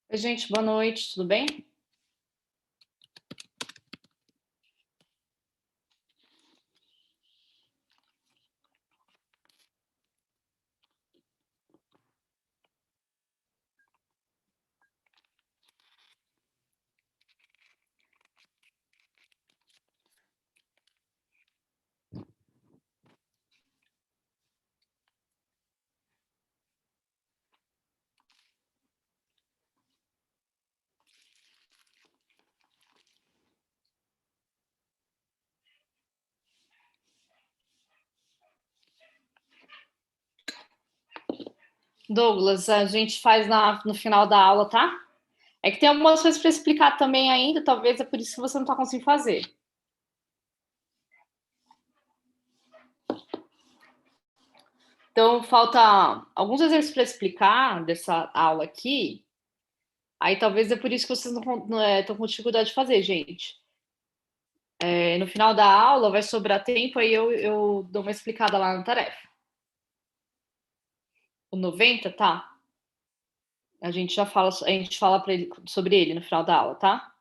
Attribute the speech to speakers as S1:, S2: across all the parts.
S1: Oi, gente, boa noite, tudo bem? Douglas, a gente faz no final da aula, tá? É que tem algumas coisas para explicar também ainda, talvez é por isso que você não está conseguindo fazer. Então, falta alguns exercícios para explicar dessa aula aqui. Aí talvez é por isso que vocês não estão com dificuldade de fazer, gente. No final da aula vai sobrar tempo, aí eu dou uma explicada lá na tarefa. O 90, tá? A gente fala sobre ele no final da aula, tá?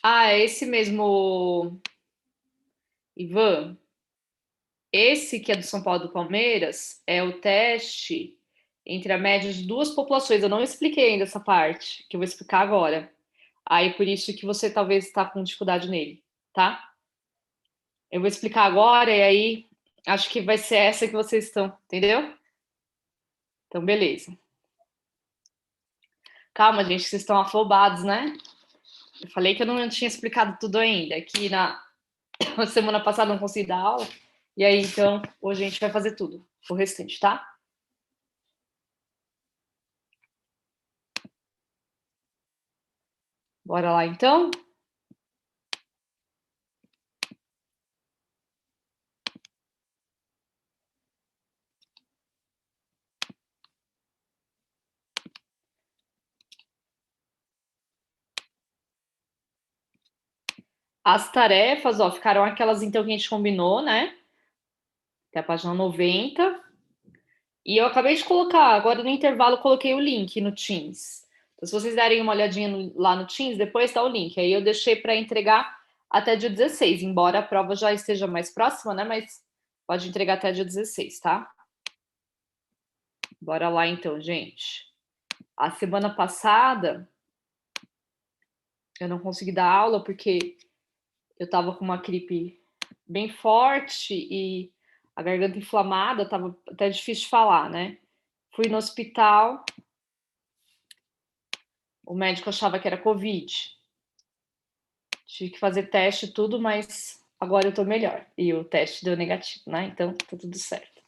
S1: Ah, é esse mesmo, Ivan. Esse que é do São Paulo e do Palmeiras é o teste entre a média de duas populações. Eu não expliquei ainda essa parte, que eu vou explicar agora. Aí por isso que você talvez está com dificuldade nele, tá? Eu vou explicar agora e aí acho que vai ser essa que vocês estão, entendeu? Então, beleza. Calma, gente, vocês estão afobados, né? Eu falei que eu não tinha explicado tudo ainda, que na semana passada eu não consegui dar aula. E aí, então, hoje a gente vai fazer tudo, o restante, tá? Bora lá, então? As tarefas, ó, ficaram aquelas então que a gente combinou, né? Até a página 90. E eu acabei de colocar, agora no intervalo, coloquei o link no Teams. Então, se vocês derem uma olhadinha lá no Teams, depois tá o link. Aí eu deixei para entregar até dia 16, embora a prova já esteja mais próxima, né? Mas pode entregar até dia 16, tá? Bora lá então, gente. A semana passada eu não consegui dar aula porque eu tava com uma gripe bem forte e a garganta inflamada, tava até difícil de falar, né? Fui no hospital, o médico achava que era Covid. Tive que fazer teste e tudo, mas agora eu tô melhor. E o teste deu negativo, né? Então tá tudo certo.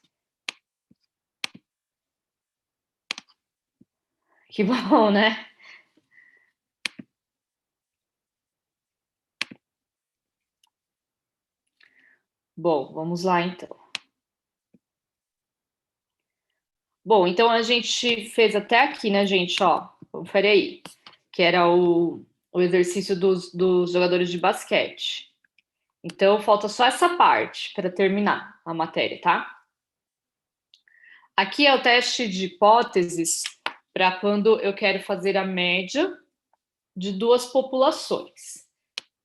S1: Que bom, né? Bom, vamos lá então. Bom, então a gente fez até aqui, né, gente? Ó, confere aí. Que era o exercício dos jogadores de basquete. Então, falta só essa parte para terminar a matéria, tá? Aqui é o teste de hipóteses para quando eu quero fazer a média de duas populações.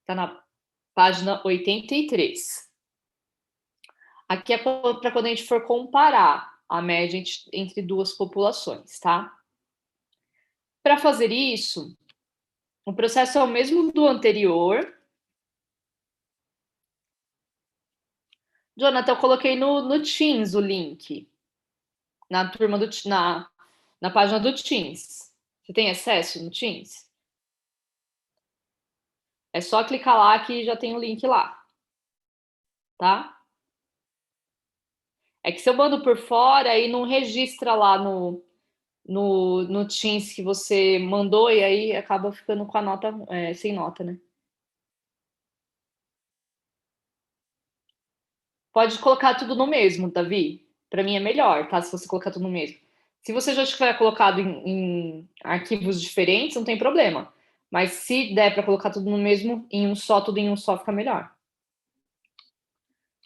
S1: Está na página 83. Aqui é para quando a gente for comparar a média entre duas populações, tá? Para fazer isso, o processo é o mesmo do anterior. Jonathan, eu coloquei no Teams o link. Na turma na página do Teams. Você tem acesso no Teams? É só clicar lá que já tem o link lá, tá? É que se eu mando por fora e não registra lá no Teams que você mandou e aí acaba ficando com a nota sem nota, né? Pode colocar tudo no mesmo, Davi. Para mim é melhor, tá? Se você colocar tudo no mesmo. Se você já tiver colocado em arquivos diferentes, não tem problema. Mas se der para colocar tudo no mesmo, em um só, tudo em um só, fica melhor.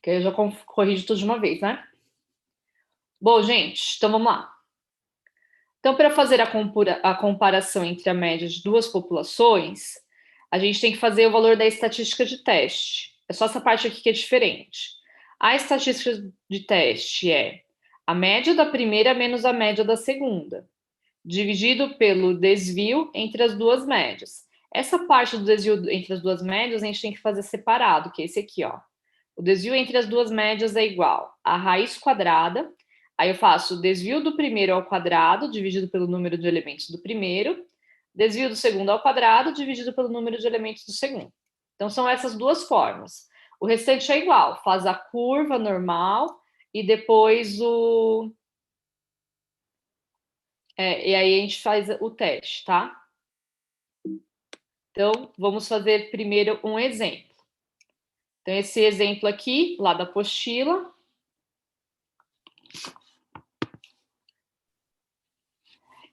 S1: Que aí eu já corrijo tudo de uma vez, né? Bom, gente, então vamos lá. Então, para fazer a comparação entre a média de duas populações, a gente tem que fazer o valor da estatística de teste. É só essa parte aqui que é diferente. A estatística de teste é a média da primeira menos a média da segunda, dividido pelo desvio entre as duas médias. Essa parte do desvio entre as duas médias a gente tem que fazer separado, que é esse aqui, ó. O desvio entre as duas médias é igual a raiz quadrada. Aí eu faço o desvio do primeiro ao quadrado, dividido pelo número de elementos do primeiro. Desvio do segundo ao quadrado, dividido pelo número de elementos do segundo. Então, são essas duas formas. O restante é igual. Faz a curva normal e depois o... e aí a gente faz o teste, tá? Então, vamos fazer primeiro um exemplo. Então, esse exemplo aqui, lá da apostila.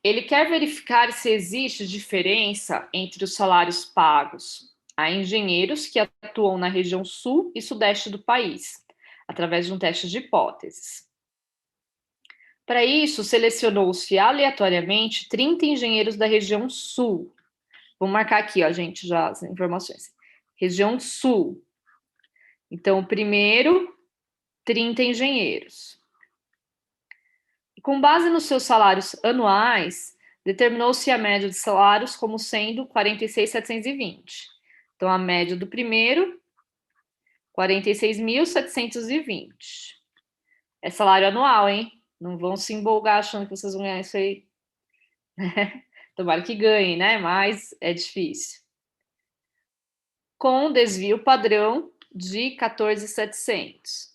S1: Ele quer verificar se existe diferença entre os salários pagos a engenheiros que atuam na região sul e sudeste do país, através de um teste de hipóteses. Para isso, selecionou-se aleatoriamente 30 engenheiros da região sul. Vou marcar aqui, ó, gente, já as informações. Região sul. Então, o primeiro, 30 engenheiros. E com base nos seus salários anuais, determinou-se a média de salários como sendo 46.720. Então, a média do primeiro, 46.720. É salário anual, hein? Não vão se empolgar achando que vocês vão ganhar isso aí. Tomara que ganhem, né? Mas é difícil. Com desvio padrão de 14.700.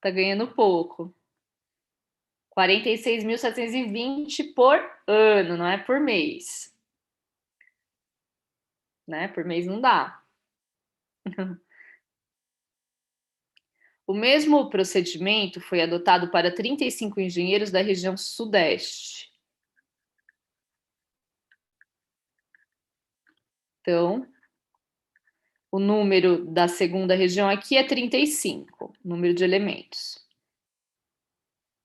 S1: Tá ganhando pouco. 46.720 por ano, não é por mês. Né? Por mês não dá. O mesmo procedimento foi adotado para 35 engenheiros da região sudeste. Então, o número da segunda região aqui é 35, número de elementos.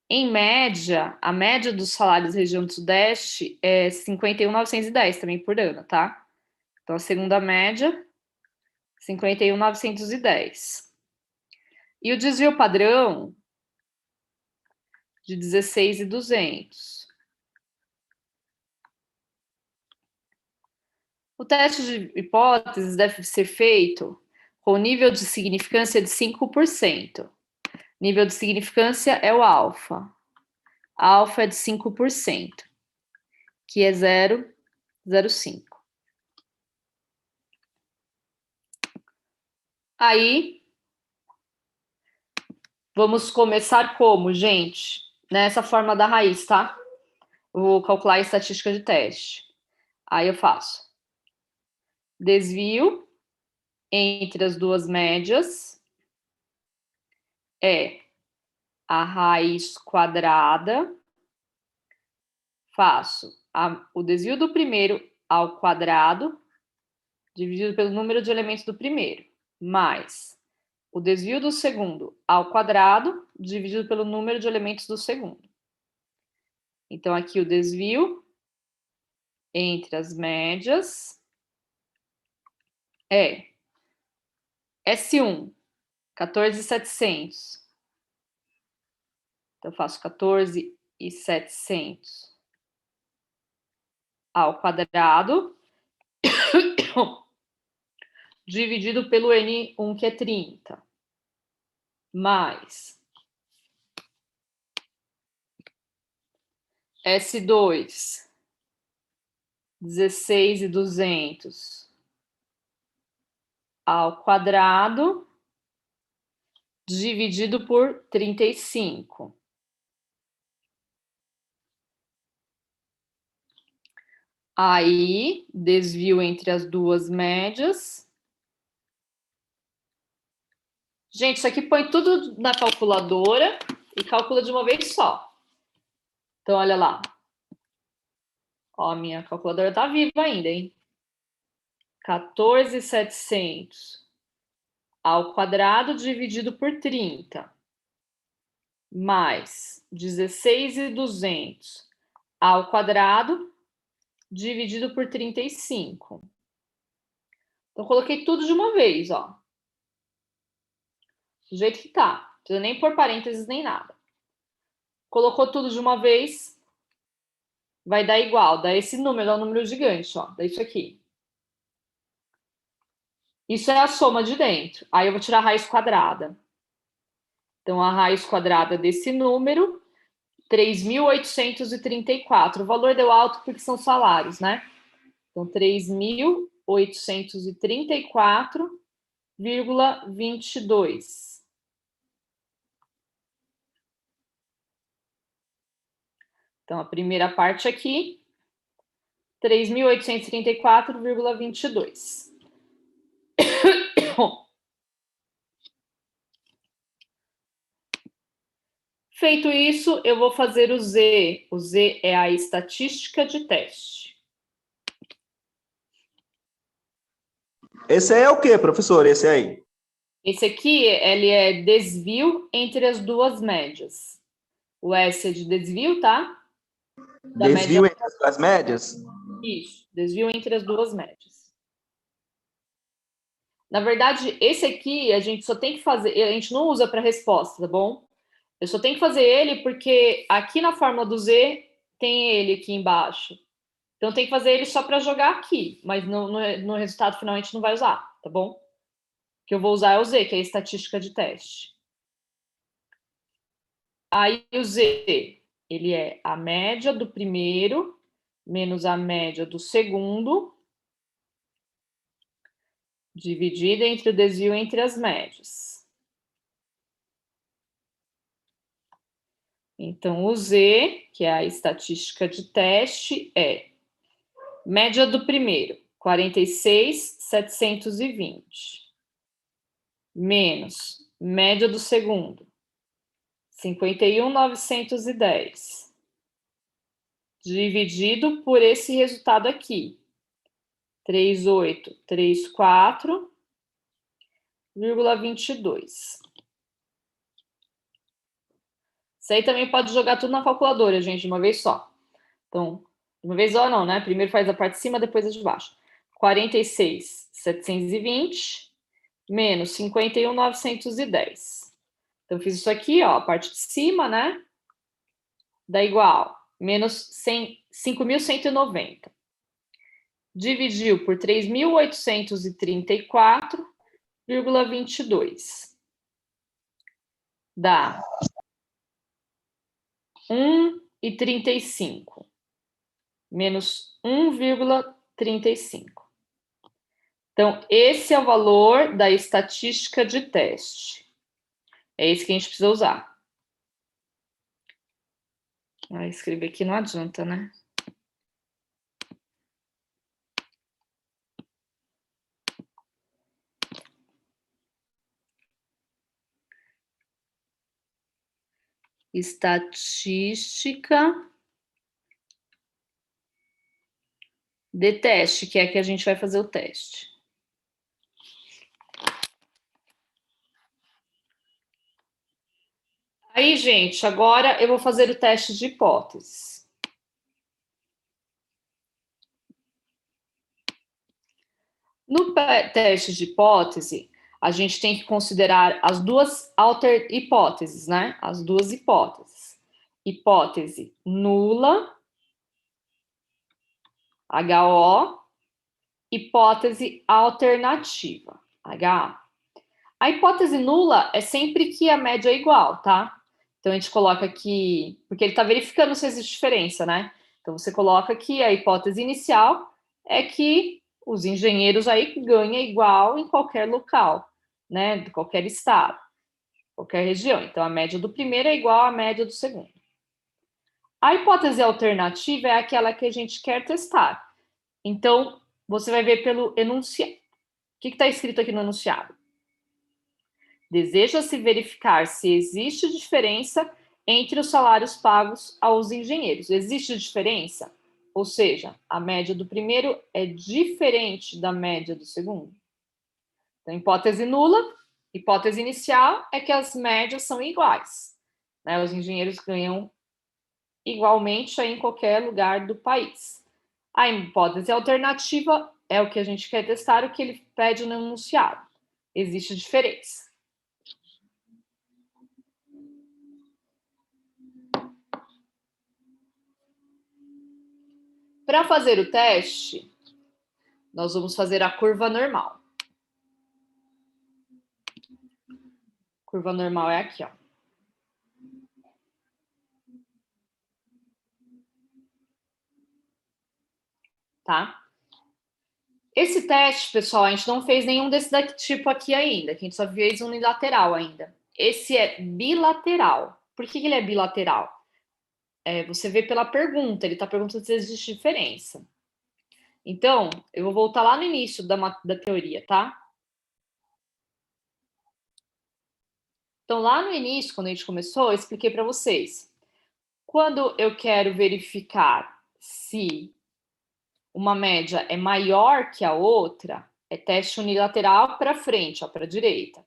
S1: Em média, a média dos salários da região do sudeste é 51.910 também por ano, tá? Então, a segunda média, 51.910. E o desvio padrão de 16.200. O teste de hipóteses deve ser feito com nível de significância de 5%. Nível de significância é o alfa. Alfa é de 5%, que é 0,05. Aí, vamos começar como, gente? Nessa forma da raiz, tá? Vou calcular a estatística de teste. Aí eu faço desvio entre as duas médias é a raiz quadrada, faço o desvio do primeiro ao quadrado, dividido pelo número de elementos do primeiro, mais o desvio do segundo ao quadrado, dividido pelo número de elementos do segundo. Então, aqui o desvio entre as médias é S1, 14.700. Então, eu faço 14.700 ao quadrado, dividido pelo N1, que é 30, mais S2, 16.200 ao quadrado, dividido por 35. Aí, desvio entre as duas médias. Gente, isso aqui põe tudo na calculadora e calcula de uma vez só. Então, olha lá. Ó, minha calculadora tá viva ainda, hein? 14.700 ao quadrado dividido por 30, mais 16.200 ao quadrado dividido por 35. Então, coloquei tudo de uma vez, ó. Do jeito que tá. Não precisa nem pôr parênteses nem nada. Colocou tudo de uma vez, vai dar igual. Dá esse número, dá um número gigante, ó. Dá isso aqui. Isso é a soma de dentro. Aí eu vou tirar a raiz quadrada. Então, a raiz quadrada desse número, 3.834. O valor deu alto porque são salários, né? Então, 3.834,22. Então, a primeira parte aqui, 3.834,22. Feito isso, eu vou fazer o Z. O Z é a estatística de teste.
S2: Esse aí é o quê, professor? Esse aí?
S1: Esse aqui, ele é desvio entre as duas médias. O S é de desvio, tá? Da
S2: Desvio
S1: média...
S2: entre as duas médias?
S1: Isso, desvio entre as duas médias. Na verdade, esse aqui a gente só tem que fazer, a gente não usa para resposta, tá bom? Eu só tenho que fazer ele porque aqui na fórmula do Z tem ele aqui embaixo. Então tem que fazer ele só para jogar aqui, mas no resultado final a gente não vai usar, tá bom? O que eu vou usar é o Z, que é a estatística de teste. Aí o Z, ele é a média do primeiro menos a média do segundo, dividida entre o desvio entre as médias. Então, o Z, que é a estatística de teste, é média do primeiro, 46.720, menos média do segundo, 51.910, dividido por esse resultado aqui, 3.834,22. Isso aí também pode jogar tudo na calculadora, gente, de uma vez só. Então, de uma vez só não, né? Primeiro faz a parte de cima, depois a de baixo. 46.720 menos 51.910. Então, fiz isso aqui, ó, a parte de cima, né? Dá igual, menos 5.190. Dividiu por 3.834,22. Dá 1,35. Menos 1,35. Então, esse é o valor da estatística de teste. É esse que a gente precisa usar. Escrever aqui não adianta, né? Estatística de teste, que é que a gente vai fazer o teste. Aí, gente, agora eu vou fazer o teste de hipóteses. No teste de hipótese, a gente tem que considerar as duas hipóteses, né? As duas hipóteses. Hipótese nula, HO, hipótese alternativa, HA. A hipótese nula é sempre que a média é igual, tá? Então, a gente coloca aqui, porque ele está verificando se existe diferença, né? Então, você coloca que a hipótese inicial é que os engenheiros aí ganham igual em qualquer local, né? De qualquer estado, qualquer região. Então, a média do primeiro é igual à média do segundo. A hipótese alternativa é aquela que a gente quer testar. Então, você vai ver pelo enunciado. O que está escrito aqui no enunciado? Deseja-se verificar se existe diferença entre os salários pagos aos engenheiros. Existe diferença? Ou seja, a média do primeiro é diferente da média do segundo. Então, hipótese nula, hipótese inicial é que as médias são iguais, né? Os engenheiros ganham igualmente aí em qualquer lugar do país. A hipótese alternativa é o que a gente quer testar, o que ele pede no enunciado. Existe diferença. Para fazer o teste, nós vamos fazer a curva normal. Curva normal é aqui, ó. Tá? Esse teste, pessoal, a gente não fez nenhum desse tipo aqui ainda, que a gente só fez unilateral ainda. Esse é bilateral. Por que ele é bilateral? Você vê pela pergunta, ele está perguntando se existe diferença. Então, eu vou voltar lá no início da teoria, tá? Então, lá no início, quando a gente começou, eu expliquei para vocês. Quando eu quero verificar se uma média é maior que a outra, é teste unilateral para frente, para a direita.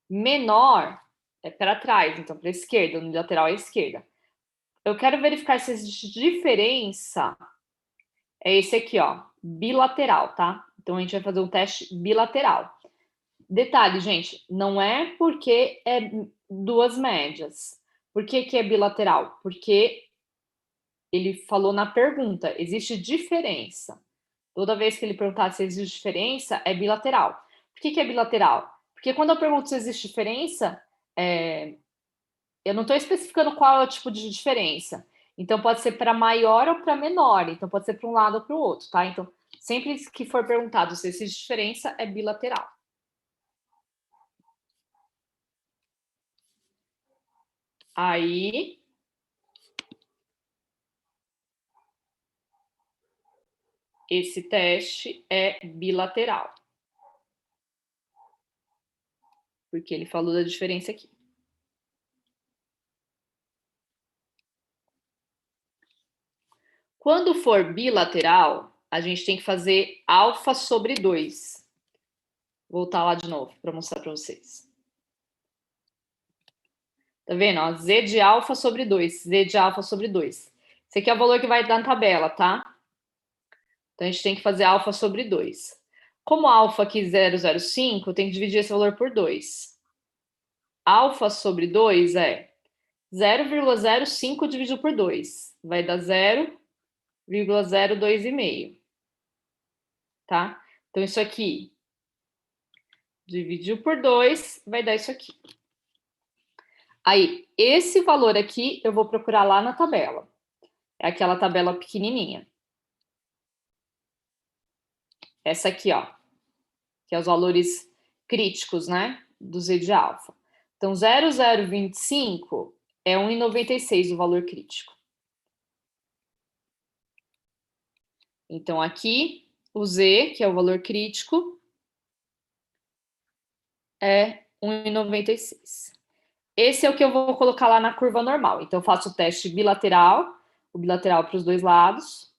S1: Menor é para trás, então para a esquerda, unilateral é a esquerda. Eu quero verificar se existe diferença, é esse aqui, ó, bilateral, tá? Então a gente vai fazer um teste bilateral. Detalhe, gente, não é porque é duas médias. Por que é bilateral? Porque ele falou na pergunta, existe diferença. Toda vez que ele perguntar se existe diferença, é bilateral. Por que é bilateral? Porque quando eu pergunto se existe diferença, eu não estou especificando qual é o tipo de diferença. Então, pode ser para maior ou para menor. Então, pode ser para um lado ou para o outro, tá? Então, sempre que for perguntado se existe diferença, é bilateral. Aí, esse teste é bilateral. Porque ele falou da diferença aqui. Quando for bilateral, a gente tem que fazer alfa sobre 2. Vou voltar lá de novo para mostrar para vocês. Tá vendo? Ó, Z de alfa sobre 2. Z de alfa sobre 2. Esse aqui é o valor que vai dar na tabela, tá? Então, a gente tem que fazer alfa sobre 2. Como alfa aqui 0,05, tem que dividir esse valor por 2. Alfa sobre 2 é 0,05 dividido por 2. Vai dar 0,02,5. Tá? Então, isso aqui dividiu por 2, vai dar isso aqui. Aí, esse valor aqui eu vou procurar lá na tabela. É aquela tabela pequenininha. Essa aqui, ó. Que é os valores críticos, né? Do Z de alfa. Então, 0,025 é 1,96 o valor crítico. Então, aqui, o Z, que é o valor crítico, é 1,96. Esse é o que eu vou colocar lá na curva normal. Então, eu faço o teste bilateral, o bilateral para os dois lados.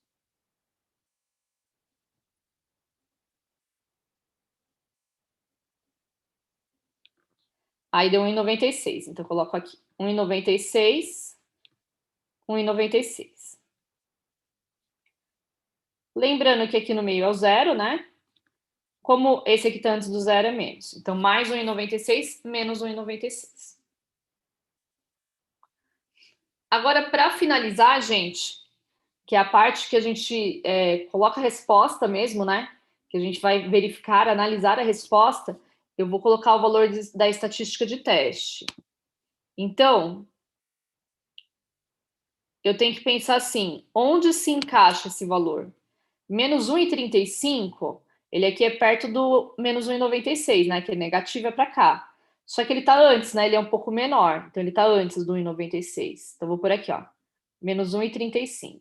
S1: Aí deu 1,96. Então, eu coloco aqui 1,96, 1,96. Lembrando que aqui no meio é o zero, né? Como esse aqui está antes do zero, é menos. Então, mais 1,96 menos 1,96. Agora, para finalizar, gente, que é a parte que a gente coloca a resposta mesmo, né? Que a gente vai verificar, analisar a resposta, eu vou colocar o valor da estatística de teste. Então, eu tenho que pensar assim, onde se encaixa esse valor? Menos 1,35, ele aqui é perto do menos 1,96, né? Que é negativo, é para cá. Só que ele está antes, né? Ele é um pouco menor. Então, ele está antes do 1,96. Então, vou por aqui, ó. Menos 1,35.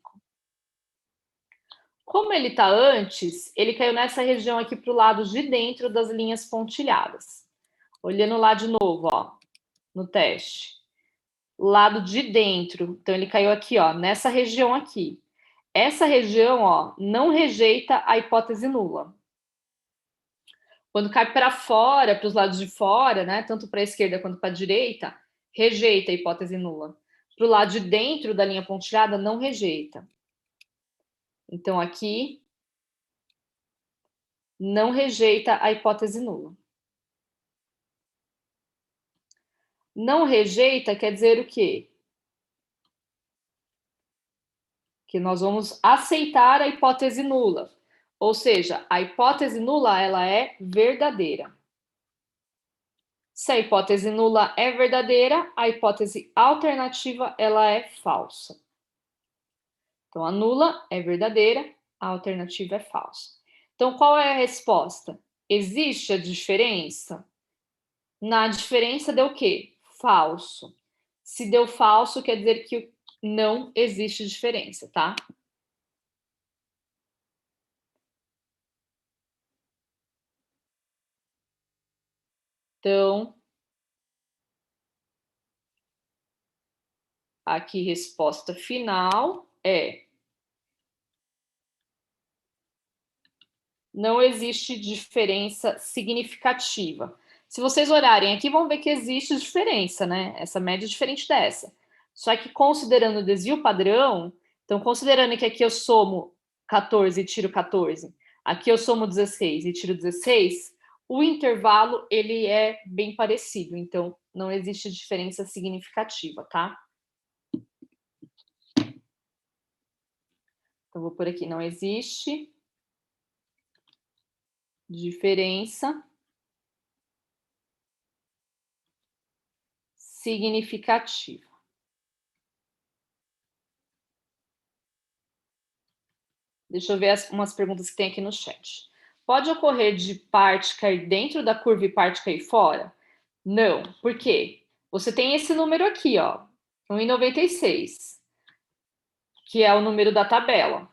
S1: Como ele está antes, ele caiu nessa região aqui para o lado de dentro das linhas pontilhadas. Olhando lá de novo, ó, no teste. Lado de dentro. Então, ele caiu aqui, ó, nessa região aqui. Essa região, ó, não rejeita a hipótese nula. Quando cai para fora, para os lados de fora, né, tanto para a esquerda quanto para a direita, rejeita a hipótese nula. Para o lado de dentro da linha pontilhada, não rejeita. Então, aqui, não rejeita a hipótese nula. Não rejeita quer dizer o quê? Que nós vamos aceitar a hipótese nula. Ou seja, a hipótese nula, ela é verdadeira. Se a hipótese nula é verdadeira, a hipótese alternativa, ela é falsa. Então, a nula é verdadeira, a alternativa é falsa. Então, qual é a resposta? Existe a diferença? Na diferença deu o quê? Falso. Se deu falso, quer dizer que não existe diferença, tá? Então, aqui resposta final é: não existe diferença significativa. Se vocês olharem aqui, vão ver que existe diferença, né? Essa média é diferente dessa. Só que considerando o desvio padrão, então considerando que aqui eu somo 14 e tiro 14, aqui eu somo 16 e tiro 16, o intervalo ele é bem parecido, então não existe diferença significativa, tá? Então vou por aqui, não existe diferença significativa. Deixa eu ver umas perguntas que tem aqui no chat. Pode ocorrer de parte cair dentro da curva e parte cair fora? Não. Por quê? Você tem esse número aqui, ó, 1,96, que é o número da tabela.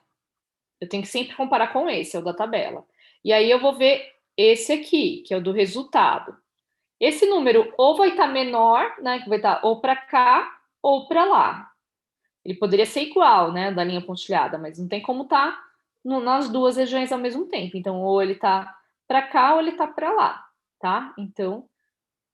S1: Eu tenho que sempre comparar com esse, é o da tabela. E aí eu vou ver esse aqui, que é o do resultado. Esse número ou vai estar menor, né, que vai estar ou para cá ou para lá. Ele poderia ser igual, né, da linha pontilhada, mas não tem como estar nas duas regiões ao mesmo tempo. Então, ou ele está para cá ou ele está para lá, tá? Então,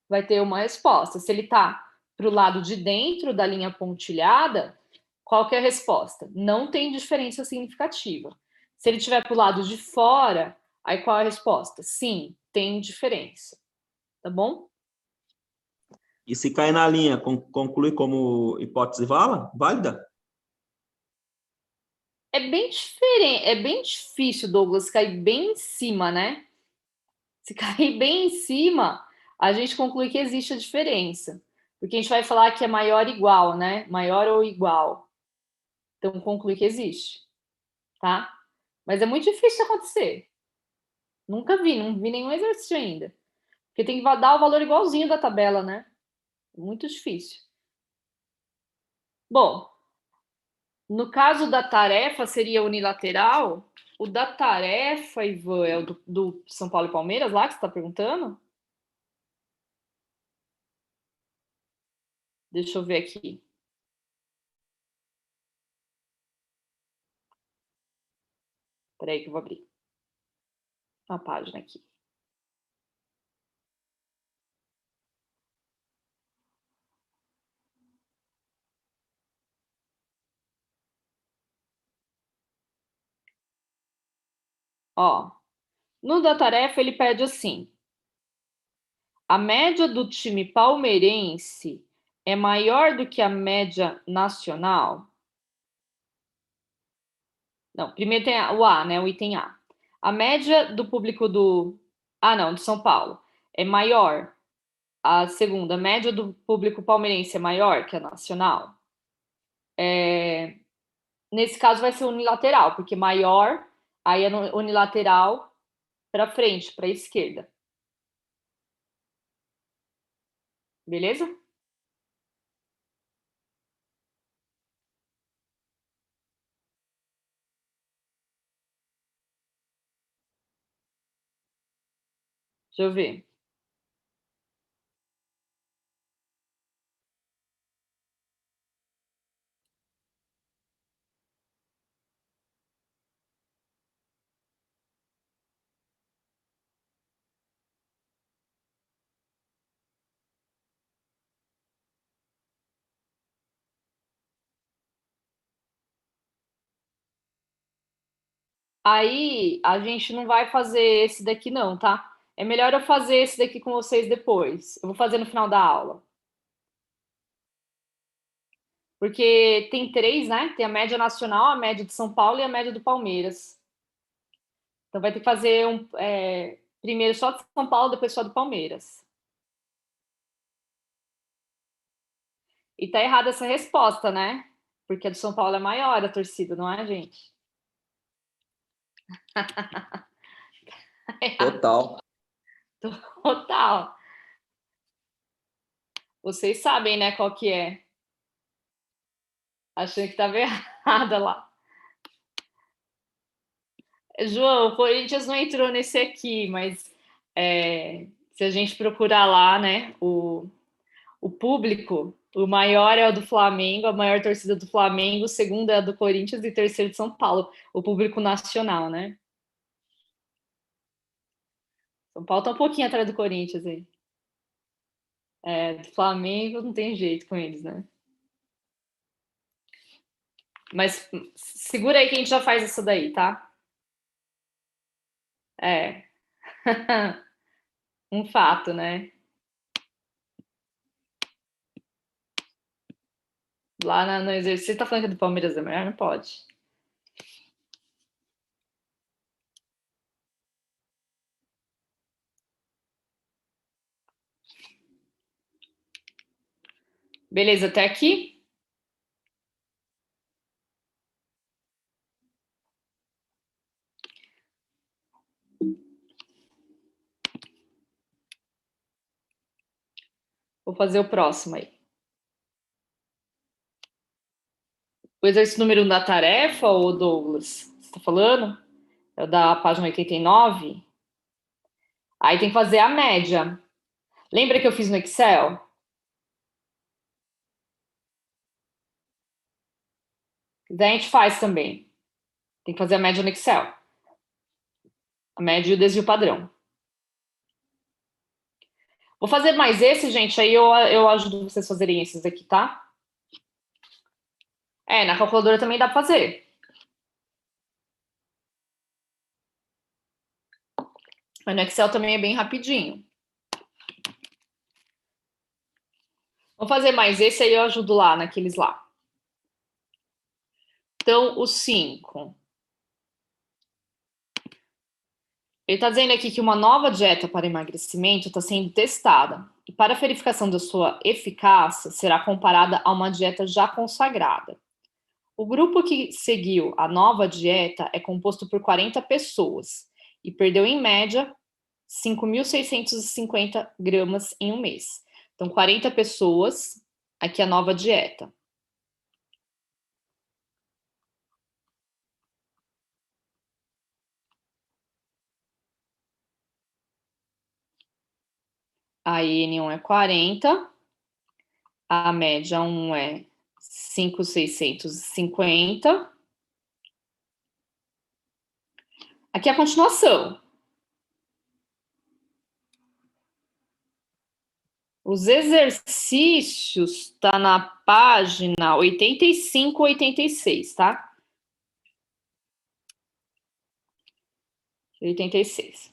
S1: vai ter uma resposta. Se ele está para o lado de dentro da linha pontilhada, qual que é a resposta? Não tem diferença significativa. Se ele estiver para o lado de fora, aí qual é a resposta? Sim, tem diferença. Tá bom?
S2: E se cair na linha, conclui como hipótese válida?
S1: É bem diferente, é bem difícil, Douglas, cair bem em cima, né? Se cair bem em cima, a gente conclui que existe a diferença. Porque a gente vai falar que é maior ou igual, né? Maior ou igual. Então, conclui que existe, tá? Mas é muito difícil acontecer. Nunca vi, não vi nenhum exercício ainda. Porque tem que dar o valor igualzinho da tabela, né? Muito difícil. Bom, no caso da tarefa, seria unilateral. O da tarefa, Ivan, é o do São Paulo e Palmeiras lá que você está perguntando? Deixa eu ver aqui. Peraí que eu vou abrir uma página aqui. Ó, no da tarefa ele pede assim: a média do time palmeirense é maior do que a média nacional? Não, primeiro tem o A, né? O item A. A média do público do. Ah, não, de São Paulo. É maior. A segunda, a média do público palmeirense é maior que a nacional? Nesse caso vai ser unilateral, porque maior, aí é unilateral para frente, para a esquerda. Beleza? Deixa eu ver. Aí a gente não vai fazer esse daqui não, tá? É melhor eu fazer esse daqui com vocês depois. Eu vou fazer no final da aula. Porque tem três, né? Tem a média nacional, a média de São Paulo e a média do Palmeiras. Então vai ter que fazer primeiro só de São Paulo, depois só do Palmeiras. E tá errada essa resposta, né? Porque a do São Paulo é maior a torcida, não é, gente?
S2: Total.
S1: Total. Vocês sabem, né, qual que é. Achando que estava errada lá. João, o Corinthians não entrou nesse aqui, mas se a gente procurar lá, né, o público, o maior é o do Flamengo, a maior torcida do Flamengo, o segundo é a do Corinthians e o terceiro de São Paulo, o público nacional, né? São Paulo tá um pouquinho atrás do Corinthians aí. Do Flamengo não tem jeito com eles, né? Mas segura aí que a gente já faz isso daí, tá? É. Um fato, né? Lá no exercício, você tá falando que do Palmeiras é melhor? Não pode. Beleza, até aqui? Vou fazer o próximo aí. O exercício número 1 da tarefa, ô Douglas, você tá falando? É o da página 89. Aí tem que fazer a média. Lembra que eu fiz no Excel? Daí a gente faz também. Tem que fazer a média no Excel. A média e o desvio padrão. Vou fazer mais esse, gente, aí eu ajudo vocês a fazerem esses aqui, tá? Na calculadora também dá pra fazer. Mas no Excel também é bem rapidinho. Vou fazer mais esse, aí eu ajudo lá, naqueles lá. Então, o 5. Ele está dizendo aqui que uma nova dieta para emagrecimento está sendo testada. E para a verificação da sua eficácia, será comparada a uma dieta já consagrada. O grupo que seguiu a nova dieta é composto por 40 pessoas e perdeu, em média, 5.650 gramas em um mês. Então, 40 pessoas, aqui a nova dieta. A N1 é 40, a média 1 é 5.650. Aqui é a continuação. Os exercícios tá na página 85, 86, tá? 86.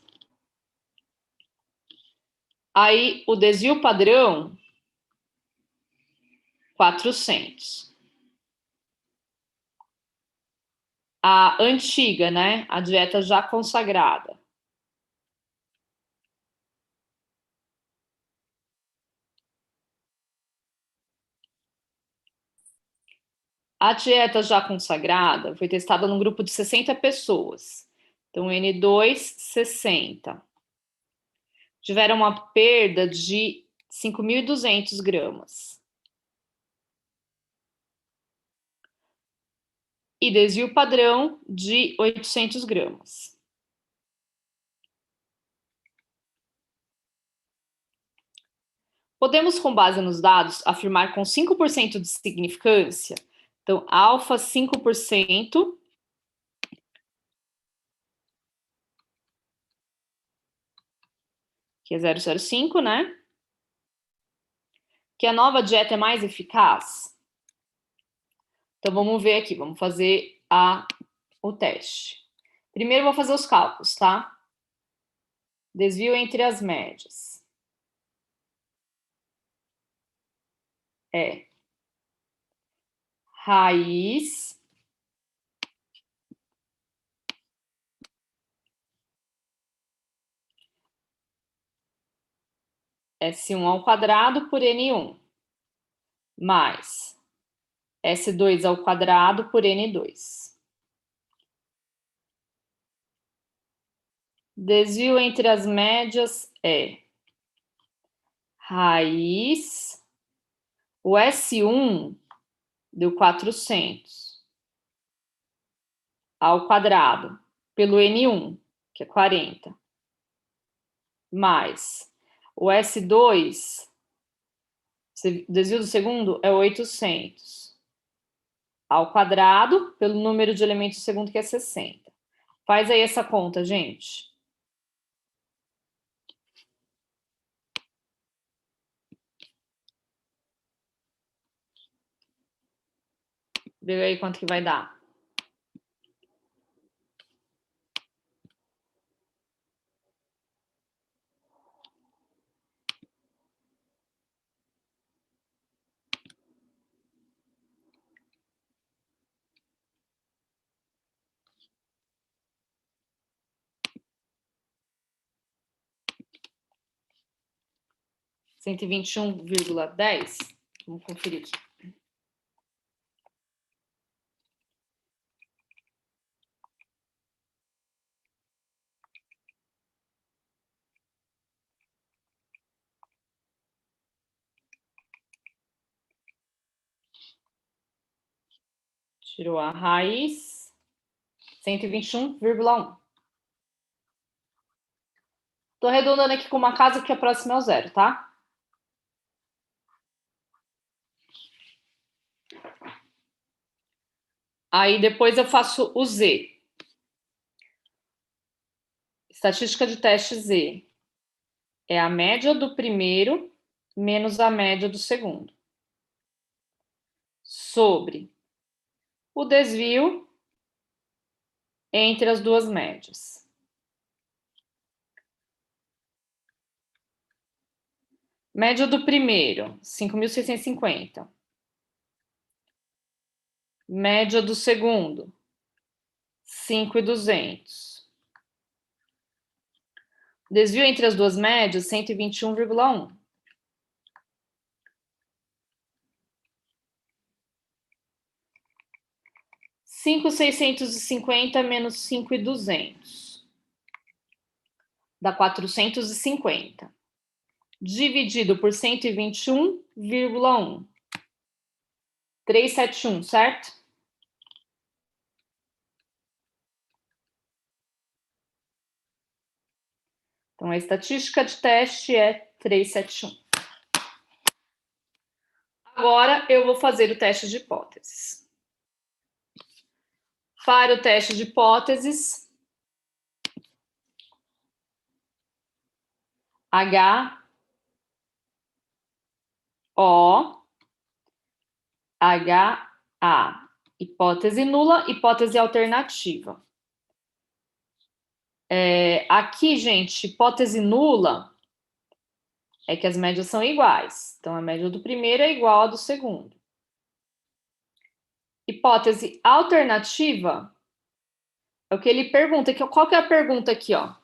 S1: Aí, o desvio padrão, 400. A antiga, né? A dieta já consagrada. A dieta já consagrada foi testada num grupo de 60 pessoas. Então, N2, 60. Tiveram uma perda de 5.200 gramas. E desvio padrão de 800 gramas. Podemos, com base nos dados, afirmar com 5% de significância. Então, alfa 5%, que é 0,05, né? Que a nova dieta é mais eficaz. Então, vamos ver aqui, vamos fazer o teste. Primeiro, eu vou fazer os cálculos, tá? Desvio entre as médias. É raiz S1 ao quadrado por N1 mais S2 ao quadrado por N2. Desvio entre as médias é raiz, o S1 deu 400 ao quadrado pelo N1, que é 40, mais o S2, desvio do segundo é 800 ao quadrado pelo número de elementos do segundo, que é 60. Faz aí essa conta, gente. Vê aí quanto que vai dar. Cento e 121,10. Vamos conferir aqui. Tirou a raiz, 121,1. Tô arredondando aqui com uma casa que é próxima ao zero, tá? Aí depois eu faço o Z. Estatística de teste Z. É a média do primeiro menos a média do segundo. Sobre o desvio entre as duas médias. Média do primeiro, 5.650. Média do segundo, 5.200. Desvio entre as duas médias, 121,1. (5.650 menos 5.200) dá 450. Dividido por 121,1. 371, certo? Então, a estatística de teste é 371. Agora, eu vou fazer o teste de hipóteses. Para o teste de hipóteses, H, O, H, A. Hipótese nula, hipótese alternativa. Aqui, gente, hipótese nula é que as médias são iguais. Então, a média do primeiro é igual à do segundo. Hipótese alternativa é o que ele pergunta. Qual que é a pergunta aqui, ó?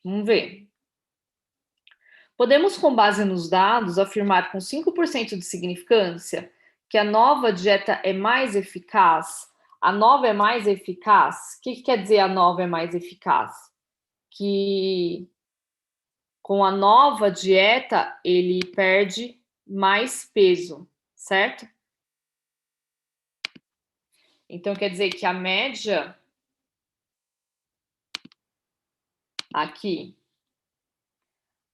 S1: Vamos ver. Podemos, com base nos dados, afirmar com 5% de significância que a nova dieta é mais eficaz? A nova é mais eficaz? O que quer dizer a nova é mais eficaz? Que com a nova dieta ele perde mais peso, certo? Então, quer dizer que a média aqui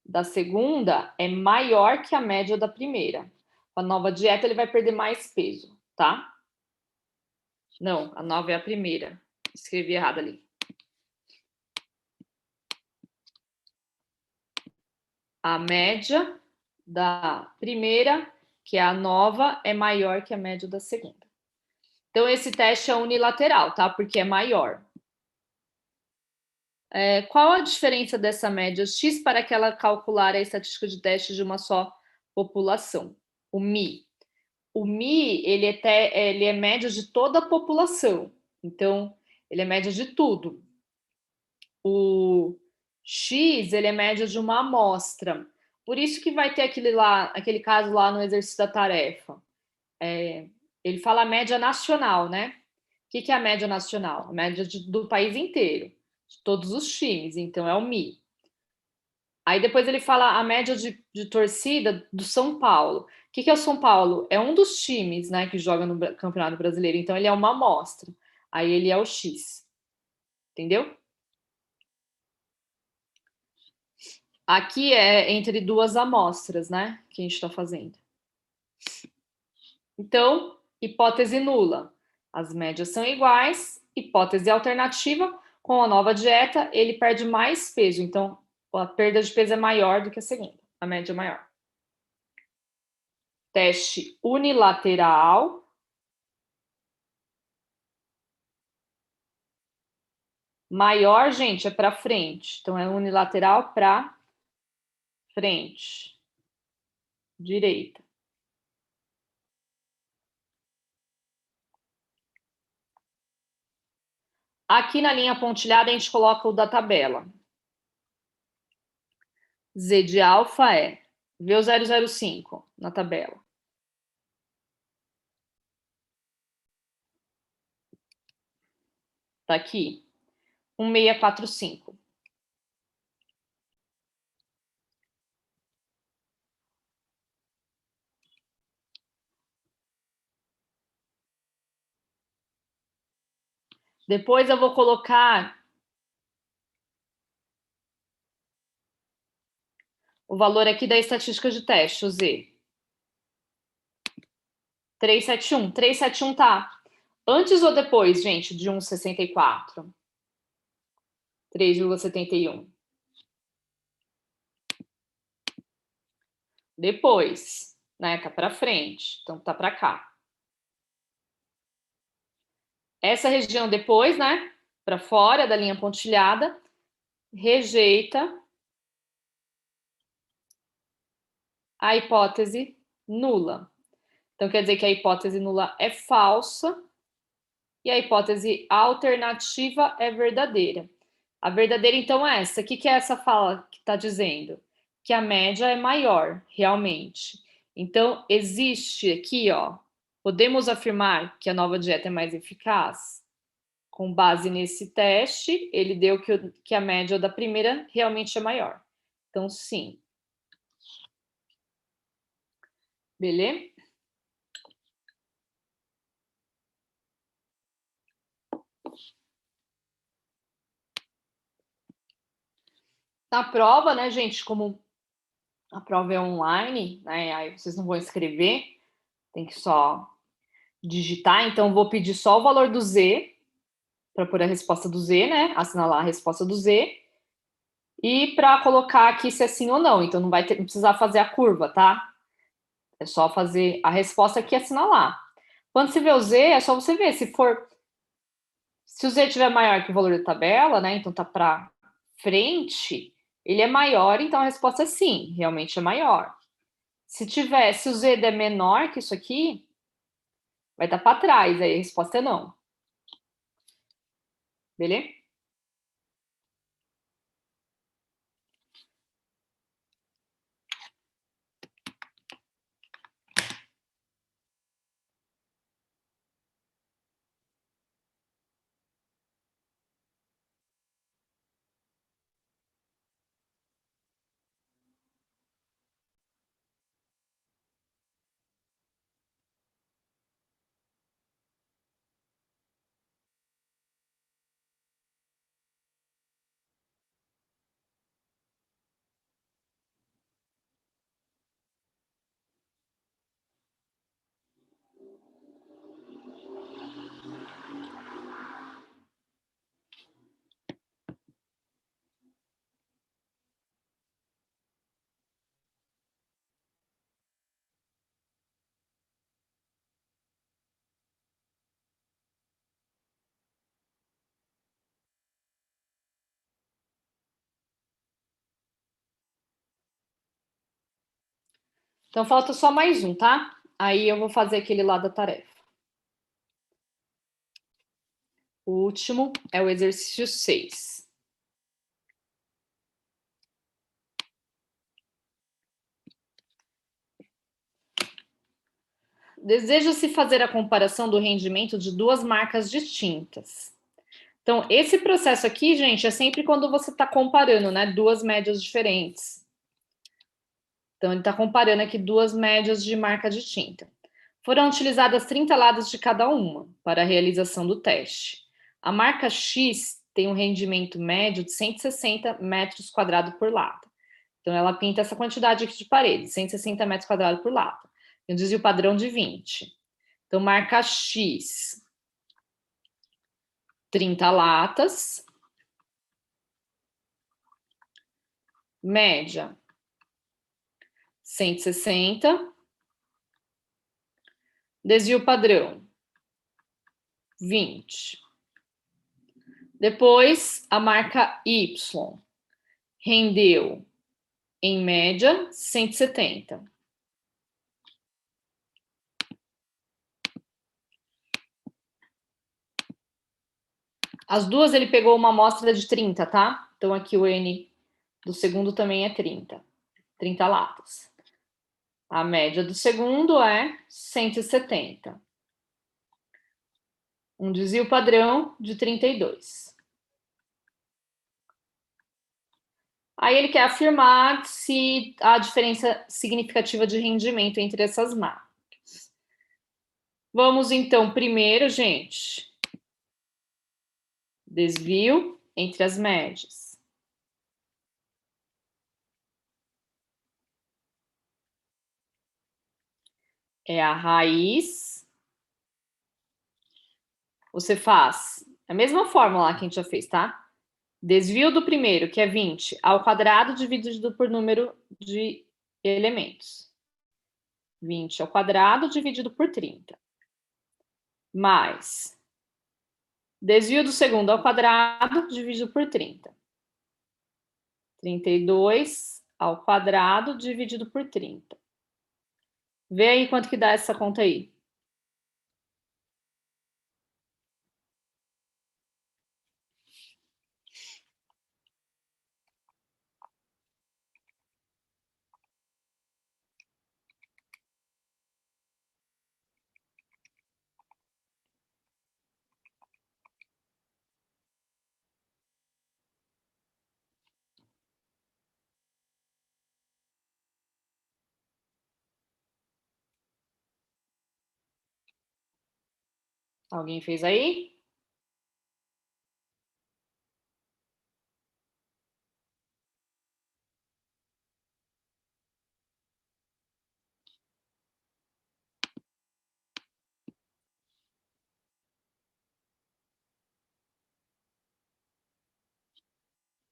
S1: da segunda é maior que a média da primeira. Com a nova dieta, ele vai perder mais peso, tá? Não, a nova é a primeira. Escrevi errado ali. A média da primeira, que é a nova, é maior que a média da segunda. Então, esse teste é unilateral, tá? Porque é maior. Qual a diferença dessa média X para que ela calcular a estatística de teste de uma só população? O MI. O MI, ele é média de toda a população. Então, ele é média de tudo. O X, ele é média de uma amostra. Por isso que vai ter aquele caso lá no exercício da tarefa. Ele fala a média nacional, né? O que é a média nacional? A média do país inteiro, de todos os times. Então, é o MI. Aí depois ele fala a média de torcida do São Paulo. O que é o São Paulo? É um dos times, né, que joga no Campeonato Brasileiro. Então, ele é uma amostra. Aí ele é o X. Entendeu? Aqui é entre duas amostras, né, que a gente está fazendo. Então, hipótese nula. As médias são iguais. Hipótese alternativa, com a nova dieta, ele perde mais peso. Então, a perda de peso é maior do que a segunda. A média é maior. Teste unilateral. Maior, gente, é para frente. Então, é unilateral para frente. Direita. Aqui na linha pontilhada, a gente coloca o da tabela. Z de alfa é vê o 005 na tabela. Tá aqui. 1645. Depois eu vou colocar o valor aqui da estatística de teste, o Z. 371. 371 tá antes ou depois, gente, de 1,64? 3,71. Depois, né? Tá para frente. Então tá para cá. Essa região depois, né? Para fora da linha pontilhada, rejeita a hipótese nula. Então quer dizer que a hipótese nula é falsa e a hipótese alternativa é verdadeira. A verdadeira, então, é essa. O que é essa fala que está dizendo? Que a média é maior, realmente. Então, existe aqui, ó, podemos afirmar que a nova dieta é mais eficaz? Com base nesse teste, ele deu que a média da primeira realmente é maior. Então, sim. Beleza? Na prova, né, gente, como a prova é online, né, aí vocês não vão escrever, tem que só digitar, então vou pedir só o valor do Z, para pôr a resposta do Z, né, assinalar a resposta do Z, e para colocar aqui se é sim ou não, então não vai não precisar fazer a curva, tá? É só fazer a resposta aqui e assinalar. Quando você vê o Z, é só você ver, se o Z tiver maior que o valor da tabela, né, então tá para frente, ele é maior, então a resposta é sim, realmente é maior. Se o Z der menor que isso aqui, vai estar para trás, aí a resposta é não. Beleza? Então, falta só mais um, tá? Aí eu vou fazer aquele lá da tarefa. O último é o exercício 6. Deseja-se fazer a comparação do rendimento de duas marcas distintas. Então, esse processo aqui, gente, é sempre quando você está comparando, né? Duas médias diferentes. Então, ele está comparando aqui duas médias de marca distinta. Foram utilizadas 30 latas de cada uma para a realização do teste. A marca X tem um rendimento médio de 160 metros quadrados por lata. Então, ela pinta essa quantidade aqui de parede, 160 metros quadrados por lata. E um desvio padrão de 20. Então, marca X, 30 latas. Média, 160. Desvio padrão, 20. Depois, a marca Y rendeu, em média, 170. As duas ele pegou uma amostra de 30, tá? Então, aqui o N do segundo também é 30. 30 latas. A média do segundo é 170. Um desvio padrão de 32. Aí ele quer afirmar se há diferença significativa de rendimento entre essas marcas. Vamos então, primeiro, gente, desvio entre as médias. É a raiz. Você faz a mesma fórmula lá que a gente já fez, tá? Desvio do primeiro, que é 20, ao quadrado dividido por número de elementos. 20 ao quadrado dividido por 30. Mais desvio do segundo ao quadrado dividido por 30. 32 ao quadrado dividido por 30. Vê aí quanto que dá essa conta aí. Alguém fez aí?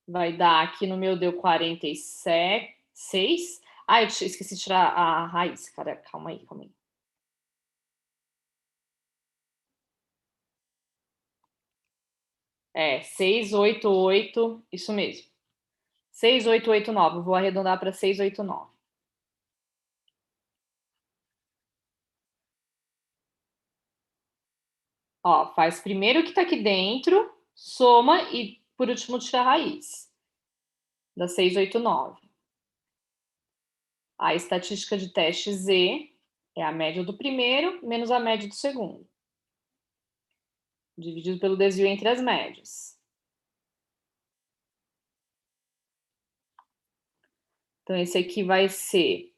S1: Vai dar aqui no meu deu 46. Ah, eu esqueci de tirar a raiz, cara. Calma aí, calma aí. É, 688, isso mesmo. 6889, vou arredondar para 689. Ó, faz primeiro o que tá aqui dentro, soma e por último tira a raiz. Da 689. A estatística de teste Z é a média do primeiro menos a média do segundo. Dividido pelo desvio entre as médias. Então, esse aqui vai ser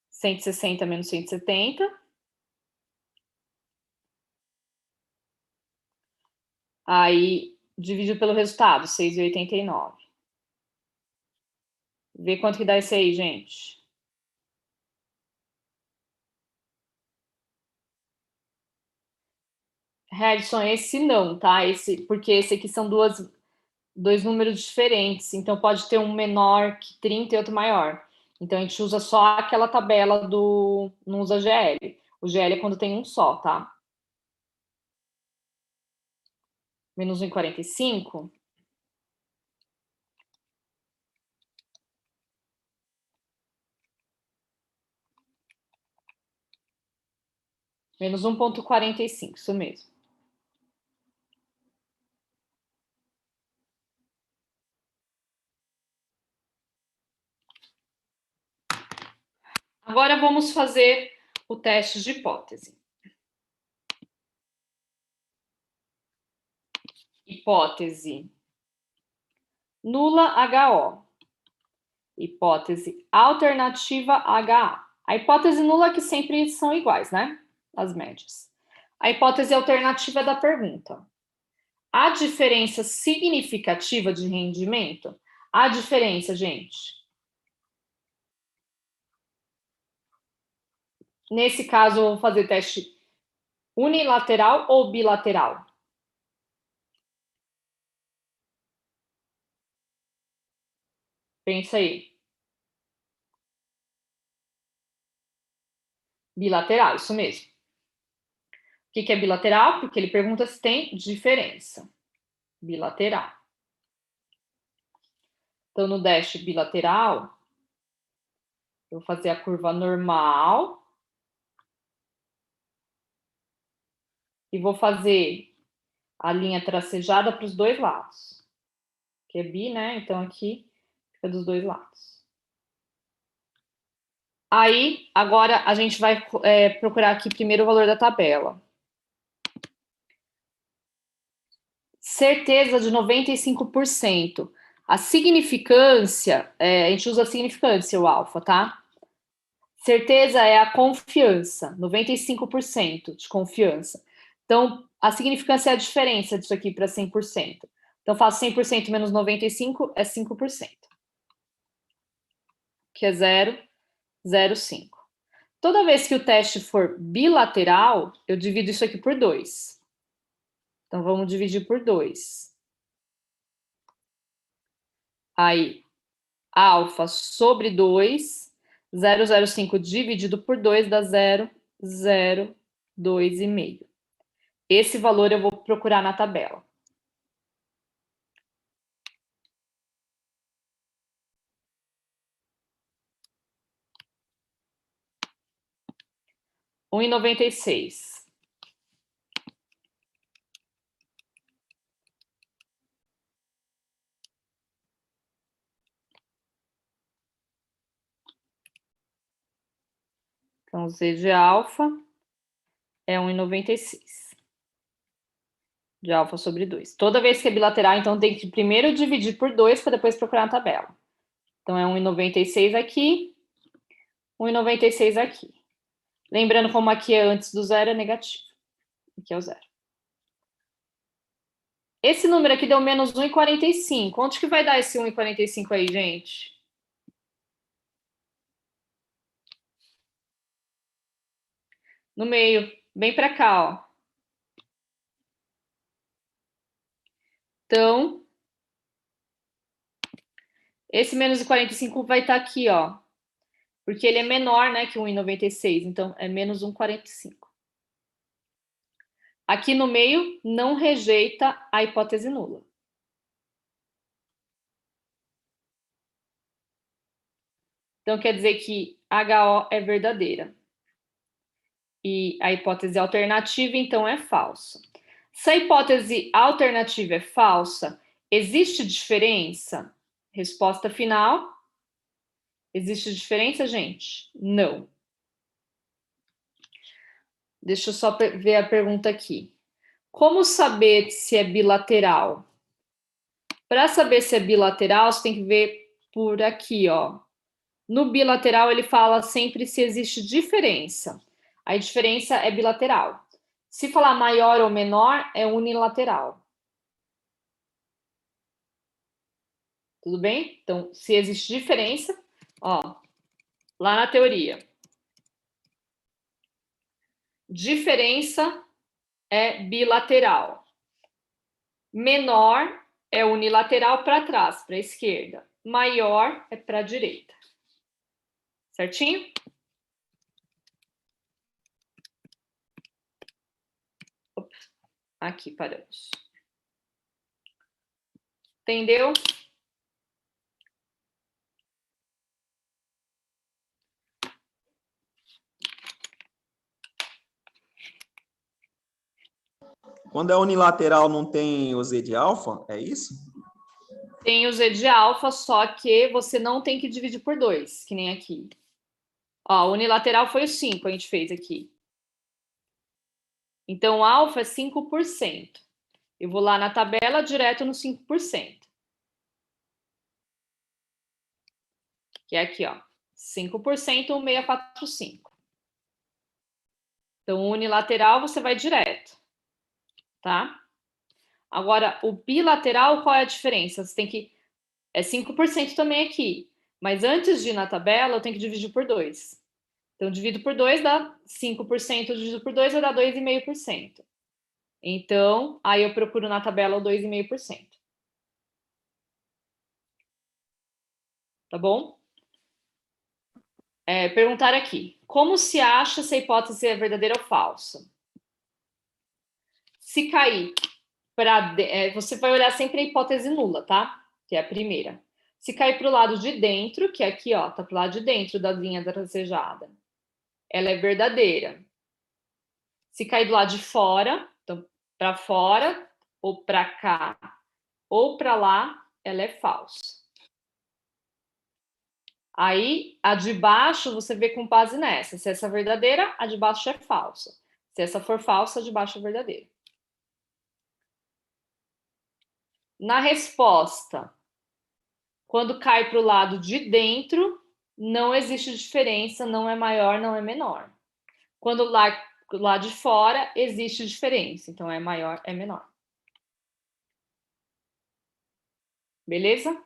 S1: 160 menos 170. Aí, dividido pelo resultado, 6,89. Vê quanto que dá esse aí, gente. Harrison, esse não, tá? Porque esse aqui são dois números diferentes. Então, pode ter um menor que 30 e outro maior. Então, a gente usa só aquela tabela do... Não usa GL. O GL é quando tem um só, tá? Menos 1,45. Menos 1,45, isso mesmo. Agora vamos fazer o teste de hipótese. Hipótese nula HO. Hipótese alternativa HA. A hipótese nula é que sempre são iguais, né? As médias. A hipótese alternativa é da pergunta. Há diferença significativa de rendimento? Há diferença, gente. Nesse caso, eu vou fazer teste unilateral ou bilateral? Pensa aí. Bilateral, isso mesmo. O que é bilateral? Porque ele pergunta se tem diferença. Bilateral. Então, no dash bilateral, eu vou fazer a curva normal. E vou fazer a linha tracejada para os dois lados. Que é bi, né? Então, aqui fica dos dois lados. Aí, agora, a gente vai procurar aqui primeiro o valor da tabela. Certeza de 95%. A significância, a gente usa a significância, o alfa, tá? Certeza é a confiança, 95% de confiança. Então, a significância é a diferença disso aqui para 100%. Então, faço 100% menos 95 é 5%. Que é 0,05. Toda vez que o teste for bilateral, eu divido isso aqui por 2. Então, vamos dividir por 2. Aí, alfa sobre 2, 0,05 dividido por 2 dá 0,02,5. Esse valor eu vou procurar na tabela. R$1,96. Então, Z de alfa é 1,96. De alfa sobre 2. Toda vez que é bilateral, então tem que primeiro dividir por 2 para depois procurar na tabela. Então, é 1,96 aqui, 1,96 aqui. Lembrando, como aqui é antes do zero, é negativo. Aqui é o zero. Esse número aqui deu menos 1,45. Onde que vai dar esse 1,45 aí, gente? No meio, bem para cá, ó. Então, esse menos 45 vai estar aqui, ó. Porque ele é menor, né, que 1,96. Então, é menos 1,45. Aqui no meio, não rejeita a hipótese nula. Então, quer dizer que HO é verdadeira. E a hipótese alternativa, então, é falsa. Se a hipótese alternativa é falsa, existe diferença? Resposta final. Existe diferença, gente? Não. Deixa eu só ver a pergunta aqui. Como saber se é bilateral? Para saber se é bilateral, você tem que ver por aqui, ó. No bilateral, ele fala sempre se existe diferença. A diferença é bilateral. Se falar maior ou menor, é unilateral. Tudo bem? Então, se existe diferença, ó, lá na teoria. Diferença é bilateral. Menor é unilateral para trás, para a esquerda. Maior é para a direita. Certinho? Opa, aqui paramos. Entendeu?
S2: Quando é unilateral, não tem o Z de alfa? É isso?
S1: Tem o Z de alfa, só que você não tem que dividir por 2, que nem aqui. Ó, unilateral foi o 5, a gente fez aqui. Então, alfa é 5%. Eu vou lá na tabela direto no 5%. Que é aqui, ó. 5%, 1645. Então, unilateral você vai direto, tá? Agora, o bilateral, qual é a diferença? Você tem que... É 5% também aqui. Mas antes de ir na tabela, eu tenho que dividir por 2. Então, divido por 2 dá 5%, dividido por 2 vai dar 2,5%. Então, aí eu procuro na tabela o 2,5%. Tá bom? Perguntar aqui. Como se acha se a hipótese é verdadeira ou falsa? Se cair para... você vai olhar sempre a hipótese nula, tá? Que é a primeira. Se cair para o lado de dentro, que é aqui, ó, tá para o lado de dentro da linha tracejada, ela é verdadeira. Se cair do lado de fora, então para fora, ou para cá, ou para lá, ela é falsa. Aí, a de baixo, você vê com base nessa. Se essa é verdadeira, a de baixo é falsa. Se essa for falsa, a de baixo é verdadeira. Na resposta, quando cai para o lado de dentro, não existe diferença, não é maior, não é menor. Quando lá de fora, existe diferença, então é maior, é menor. Beleza?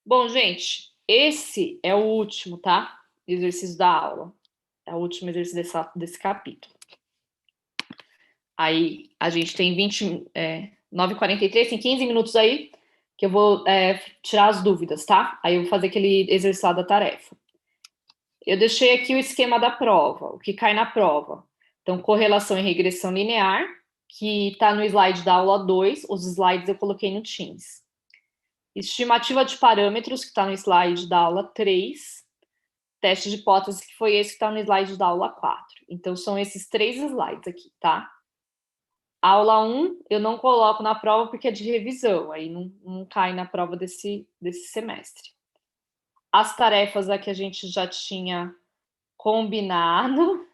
S1: Bom, gente, esse é o último, tá? Exercício da aula. É o último exercício desse capítulo. Aí, a gente tem 9h43, tem 15 minutos aí, que eu vou tirar as dúvidas, tá? Aí eu vou fazer aquele exercício lá da tarefa. Eu deixei aqui o esquema da prova, o que cai na prova. Então, correlação e regressão linear, que está no slide da aula 2, os slides eu coloquei no Teams. Estimativa de parâmetros, que está no slide da aula 3. Teste de hipótese, que foi esse que está no slide da aula 4. Então, são esses 3 slides aqui, tá? A aula 1 eu não coloco na prova porque é de revisão, aí não cai na prova desse semestre. As tarefas aqui a gente já tinha combinado,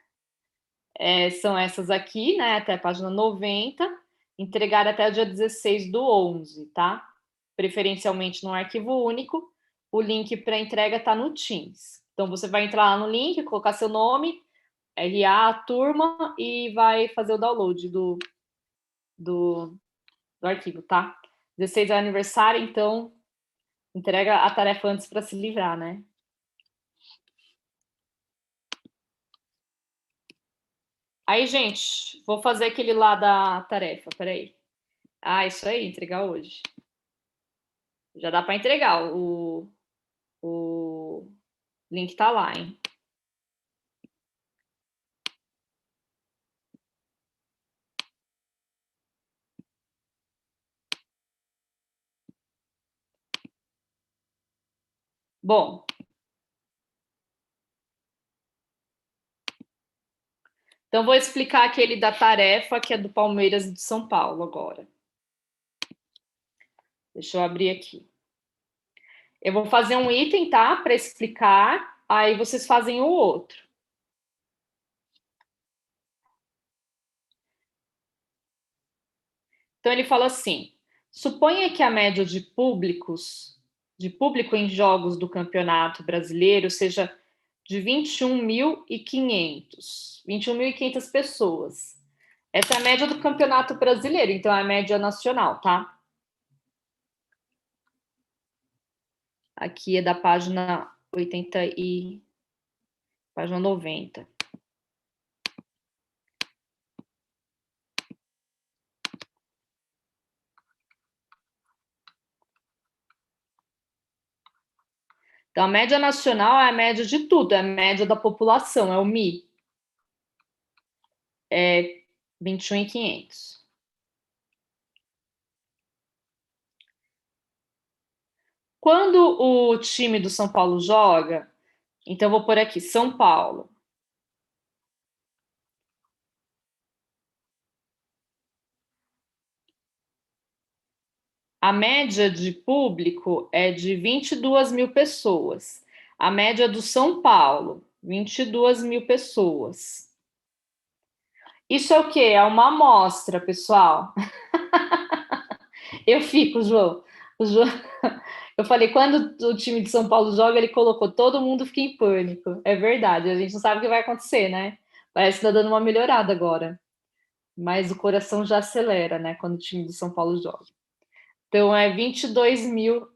S1: são essas aqui, né, até a página 90, entregar até o dia 16 do 11, tá? Preferencialmente num arquivo único, o link para entrega está no Teams. Então, você vai entrar lá no link, colocar seu nome, RA, turma, e vai fazer o download do arquivo, tá? 16 é aniversário, então entrega a tarefa antes para se livrar, né? Aí, gente, vou fazer aquele lá da tarefa, peraí. Ah, isso aí, entregar hoje. Já dá para entregar, o link tá lá, hein? Bom, então vou explicar aquele da tarefa, que é do Palmeiras e de São Paulo agora. Deixa eu abrir aqui. Eu vou fazer um item, tá? Para explicar, aí vocês fazem o outro. Então ele fala assim: suponha que a média de público em jogos do Campeonato Brasileiro seja de 21.500. 21.500 pessoas. Essa é a média do Campeonato Brasileiro, então é a média nacional, tá? Aqui é da página 80 e página 90. Então, a média nacional é a média de tudo, é a média da população, é o MI. é 21.500. Quando o time do São Paulo joga, então eu vou pôr aqui, São Paulo. A média de público é de 22.000 pessoas. A média do São Paulo, 22.000 pessoas. Isso é o quê? É uma amostra, pessoal. Eu fico, João. O João. Eu falei, quando o time de São Paulo joga, ele colocou, todo mundo fica em pânico. É verdade, a gente não sabe o que vai acontecer, né? Parece que tá dando uma melhorada agora. Mas o coração já acelera, né? Quando o time do São Paulo joga. Então, é 22.000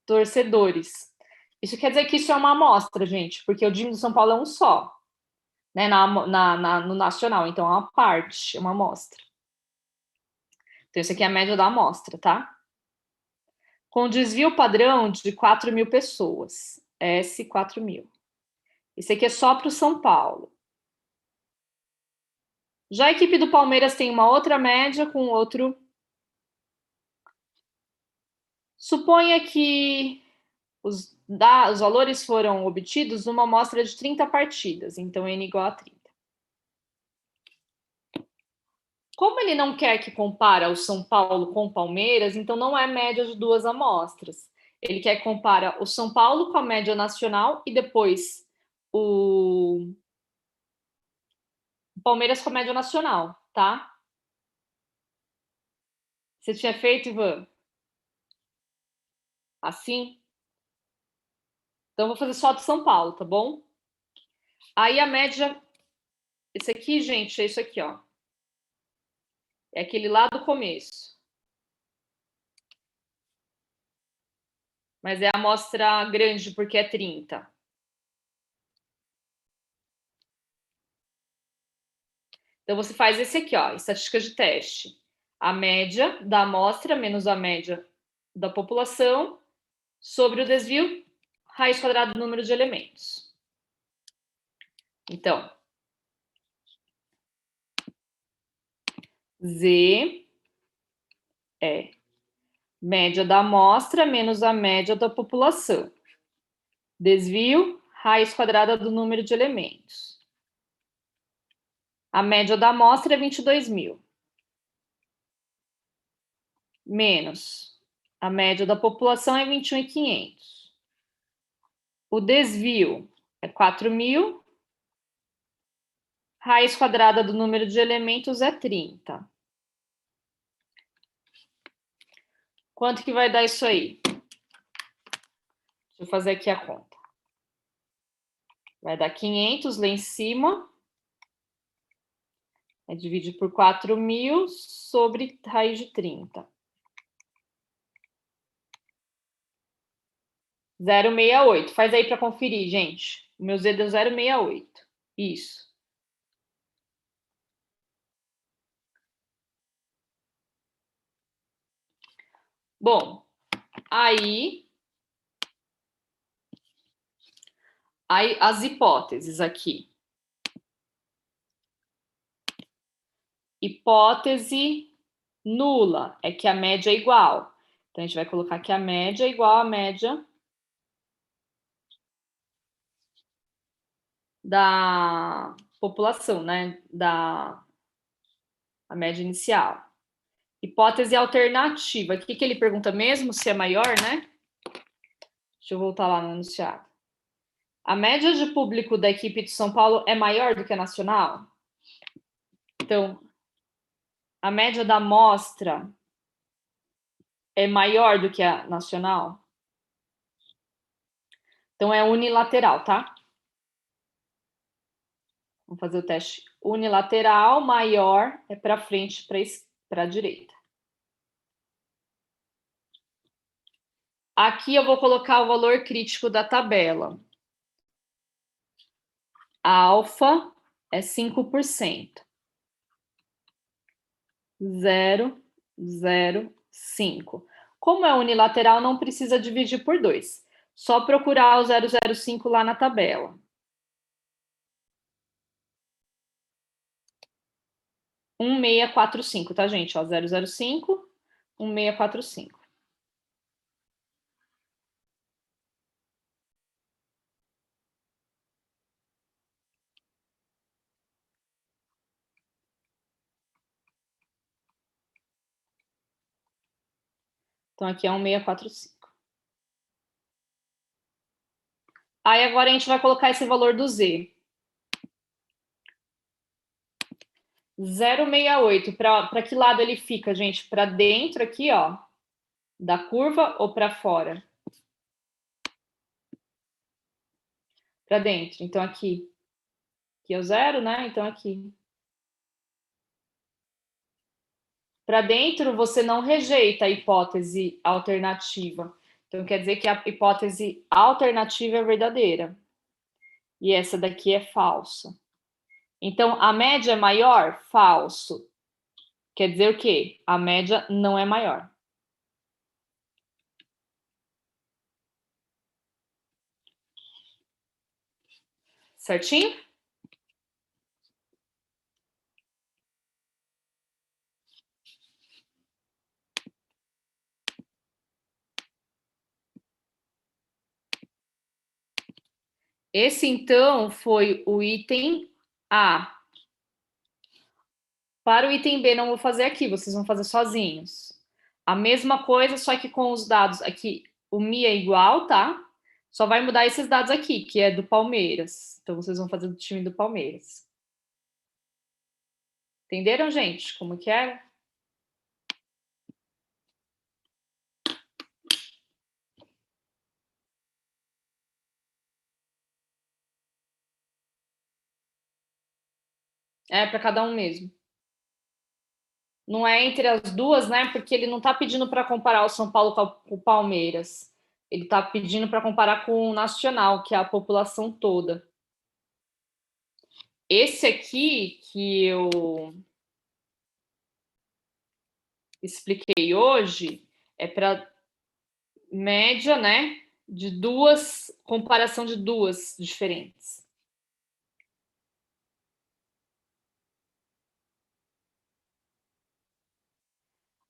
S1: torcedores. Isso quer dizer que isso é uma amostra, gente, porque o time do São Paulo é um só, né? No nacional, então é uma parte, é uma amostra. Então, isso aqui é a média da amostra, tá? Com desvio padrão de 4.000 pessoas. S 4.000. Isso aqui é só para o São Paulo. Já a equipe do Palmeiras tem uma outra média com outro. Suponha que os valores foram obtidos numa amostra de 30 partidas, então N igual a 30. Como ele não quer que compara o São Paulo com o Palmeiras, então não é média de duas amostras. Ele quer que compara o São Paulo com a média nacional e depois o Palmeiras com a média nacional, tá? Você tinha feito, Ivan? Assim? Então, eu vou fazer só do São Paulo, tá bom? Aí a média... Esse aqui, gente, é isso aqui, ó. É aquele lá do começo. Mas é a amostra grande, porque é 30. Então, você faz esse aqui, ó, estatística de teste. A média da amostra menos a média da população sobre o desvio, raiz quadrada do número de elementos. Então, Z é média da amostra menos a média da população. Desvio, raiz quadrada do número de elementos. A média da amostra é 22.000. Menos a média da população é 21.500. O desvio é 4.000. Raiz quadrada do número de elementos é 30. Quanto que vai dar isso aí? Deixa eu fazer aqui a conta. Vai dar 500 lá em cima. É dividir por 4.000 sobre raiz de 30. 0,68. Faz aí para conferir, gente. O meu Z deu 0,68. Isso. Bom, aí as hipóteses aqui. Hipótese nula é que a média é igual. Então, a gente vai colocar que a média é igual à média da população, né? A média inicial. Hipótese alternativa. O que ele pergunta mesmo? Se é maior, né? Deixa eu voltar lá no enunciado. A média de público da equipe de São Paulo é maior do que a nacional? Então, a média da amostra é maior do que a nacional? Então, é unilateral, tá? Vamos fazer o teste unilateral, maior é para frente, para a direita. Aqui eu vou colocar o valor crítico da tabela. A alfa é 5%. 0,05. Como é unilateral, não precisa dividir por 2. Só procurar o 0,05 lá na tabela. 1645, tá, gente? Ó, 005, 1645. Então, aqui é 1645. Aí, agora a gente vai colocar esse valor do Z. 0,68. Para que lado ele fica, gente? Para dentro aqui, ó, da curva ou para fora? Para dentro. Então, aqui. Aqui é o 0, né? Então, aqui. Para dentro, você não rejeita a hipótese alternativa. Então, quer dizer que a hipótese alternativa é verdadeira. E essa daqui é falsa. Então, a média é maior? Falso. Quer dizer o quê? A média não é maior. Certinho? Esse, então, foi o item A. Para o item B, não vou fazer aqui, vocês vão fazer sozinhos. A mesma coisa, só que com os dados aqui, o Mi é igual, tá? Só vai mudar esses dados aqui, que é do Palmeiras. Então, vocês vão fazer do time do Palmeiras. Entenderam, gente? Como que é? É para cada um mesmo. Não é entre as duas, né? Porque ele não está pedindo para comparar o São Paulo com o Palmeiras. Ele está pedindo para comparar com o Nacional, que é a população toda. Esse aqui que eu expliquei hoje é para média, né? De duas, comparação de duas diferentes.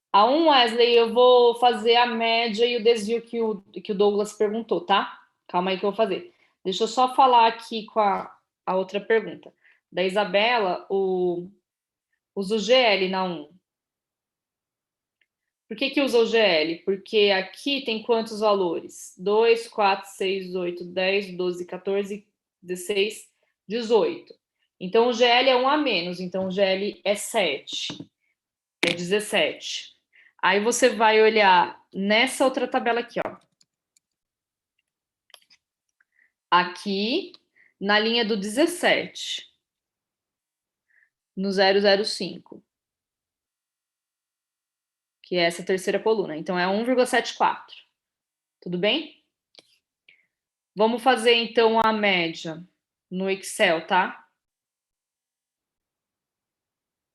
S1: A 1, Wesley, eu vou fazer a média e o desvio que o Douglas perguntou, tá? Calma aí que eu vou fazer. Deixa eu só falar aqui com a outra pergunta. Da Isabela, usa o GL na 1. Por que usa o GL? Porque aqui tem quantos valores? 2, 4, 6, 8, 10, 12, 14, 16, 18. Então, o GL é 1 a menos. Então, o GL é 7. É 17. Aí você vai olhar nessa outra tabela aqui, ó. Aqui, na linha do 17. No 005. Que é essa terceira coluna. Então, é 1,74. Tudo bem? Vamos fazer, então, a média no Excel, tá?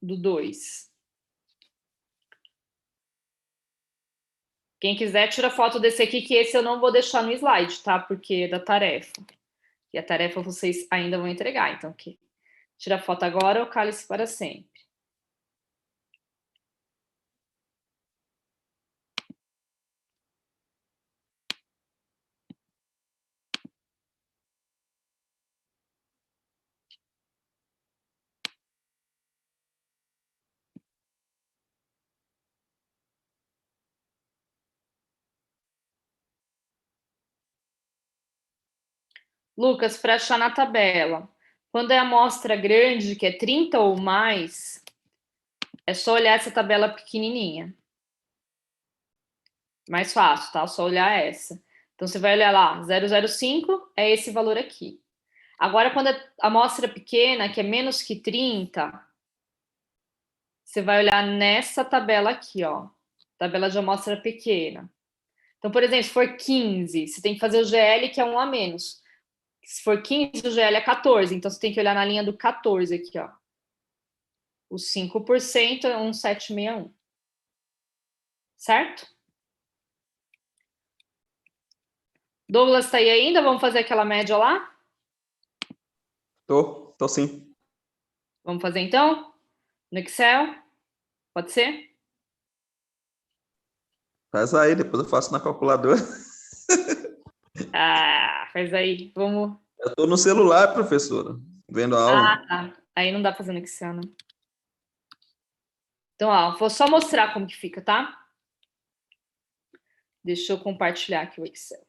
S1: Do 2. Quem quiser, tira foto desse aqui, que esse eu não vou deixar no slide, tá? Porque é da tarefa. E a tarefa vocês ainda vão entregar. Então, aqui. Tira foto agora ou cale-se para sempre. Lucas, para achar na tabela, quando é amostra grande, que é 30 ou mais, é só olhar essa tabela pequenininha. Mais fácil, tá? Só olhar essa. Então, você vai olhar lá, 005 é esse valor aqui. Agora, quando é amostra pequena, que é menos que 30, você vai olhar nessa tabela aqui, ó. Tabela de amostra pequena. Então, por exemplo, se for 15, você tem que fazer o GL, que é 1 a menos. Se for 15, o GL é 14. Então, você tem que olhar na linha do 14 aqui, ó. Os 5% é 1,761. Certo? Douglas tá aí ainda? Vamos fazer aquela média lá?
S2: Tô sim.
S1: Vamos fazer então? No Excel? Pode ser?
S2: Faz aí, depois eu faço na calculadora.
S1: Ah, faz aí. Vamos.
S2: Eu estou no celular, professora, vendo a aula.
S1: Ah, tá. Aí não dá pra fazer no Excel, né? Então, ó, vou só mostrar como que fica, tá? Deixa eu compartilhar aqui o Excel.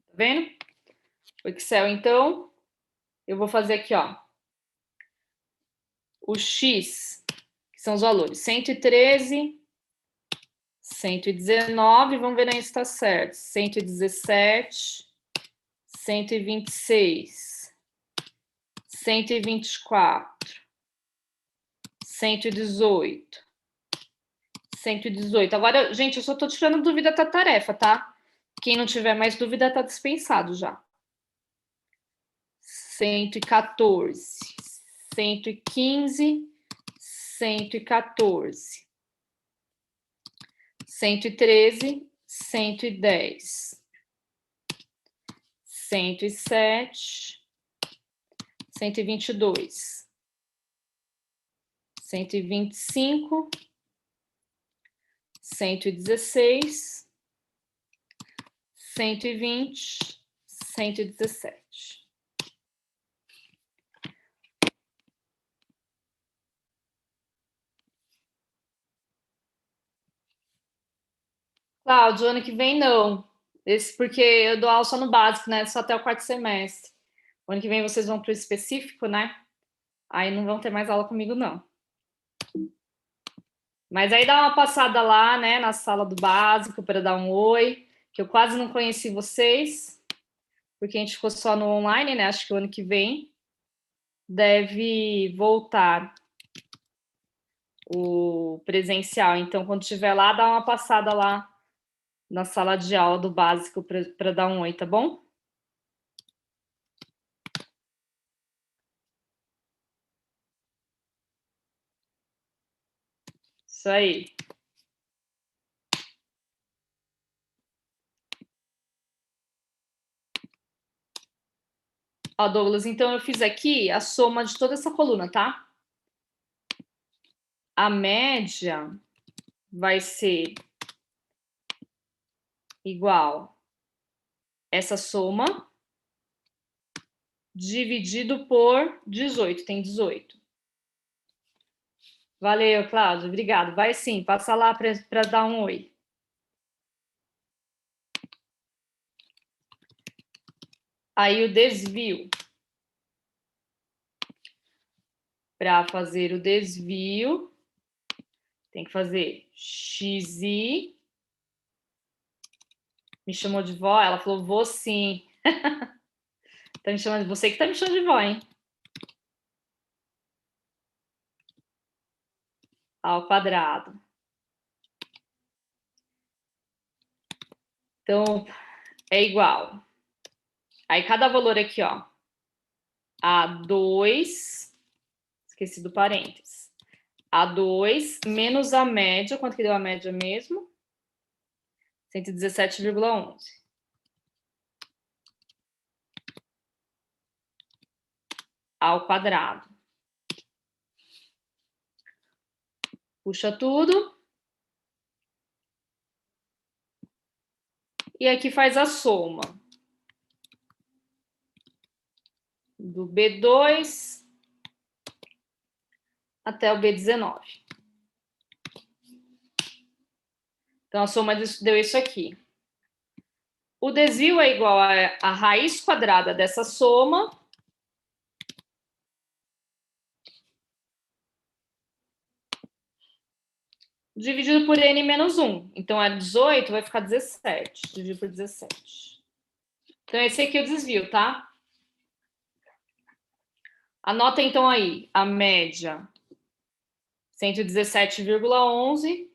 S1: Tá vendo? O Excel, então, eu vou fazer aqui, ó. O X, que são os valores, 113, 119, vamos ver aí se está certo. 117, 126, 124, 118, 118. Agora, gente, eu só estou tirando dúvida da tarefa, tá? Quem não tiver mais dúvida está dispensado já. 114, 115, 114, 113, 110, 107, 122, 125, 116, 120, 117. Cláudio, ano que vem não. Esse porque eu dou aula só no básico, né? Só até o quarto semestre. O ano que vem vocês vão para o específico, né? Aí não vão ter mais aula comigo, não. Mas aí dá uma passada lá, né, na sala do básico para dar um oi, que eu quase não conheci vocês, porque a gente ficou só no online, né? Acho que o ano que vem deve voltar o presencial. Então, quando estiver lá, dá uma passada lá na sala de aula do básico para dar um oi, tá bom? Isso aí. Ó, Douglas, então eu fiz aqui a soma de toda essa coluna, tá? A média vai ser igual essa soma dividido por 18, tem 18. Valeu, Cláudio, obrigado. Vai sim, passa lá para dar um oi. Aí o desvio. Para fazer o desvio, tem que fazer XI. Me chamou de vó? Ela falou, vou sim. Tá me chamando, você que tá me chamando de vó, hein? Ao quadrado. Então, é igual. Aí, cada valor aqui, ó. A2, esqueci do parênteses. A2 menos a média, quanto que deu a média mesmo? 117,11. Ao quadrado. Puxa tudo. E aqui faz a soma. Do B2 até o B19. Então, a soma deu isso aqui. O desvio é igual a raiz quadrada dessa soma dividido por n menos 1. Então, é 18, vai ficar 17. Dividido por 17. Então, esse aqui é o desvio, tá? Anota, então, aí a média 117,11.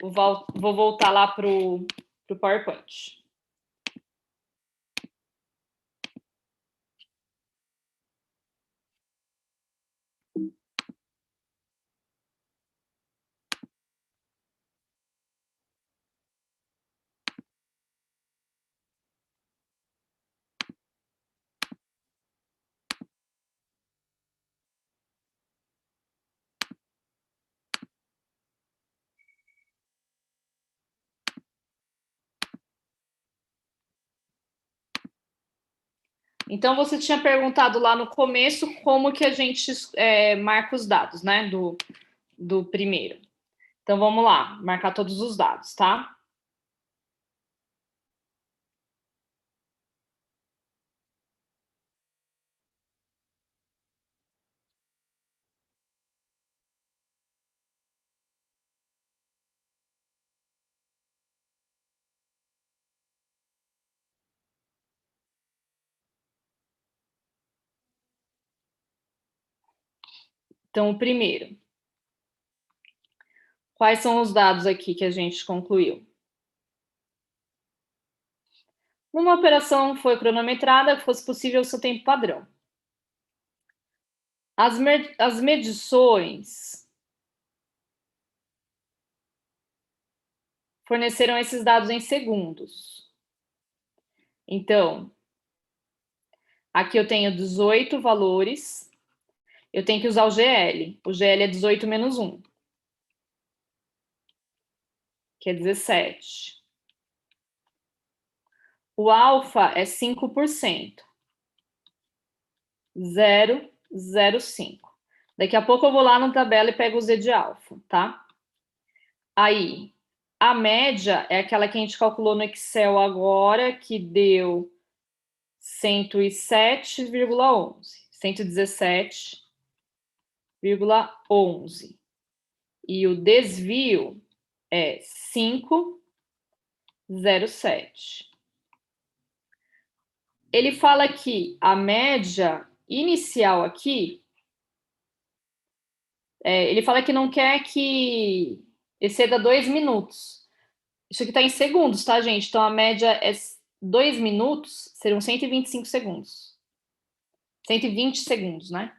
S1: Vou voltar lá para o PowerPoint. Então, você tinha perguntado lá no começo como que a gente marca os dados, né, do primeiro. Então, vamos lá, marcar todos os dados, tá? Então, o primeiro. Quais são os dados aqui que a gente concluiu? Uma operação foi cronometrada, que fosse possível o seu tempo padrão. As medições forneceram esses dados em segundos. Então, aqui eu tenho 18 valores. Eu tenho que usar o GL. O GL é 18 menos 1, que é 17. O alfa é 5%. 0,05. Daqui a pouco eu vou lá na tabela e pego o Z de alfa, tá? Aí, a média é aquela que a gente calculou no Excel agora, que deu 107,11. 117,11. E o desvio é 5,07. Ele fala que a média inicial aqui, ele fala que não quer que exceda 2 minutos. Isso aqui está em segundos, tá, gente? Então, a média é 2 minutos, serão 125 segundos. 120 segundos, né?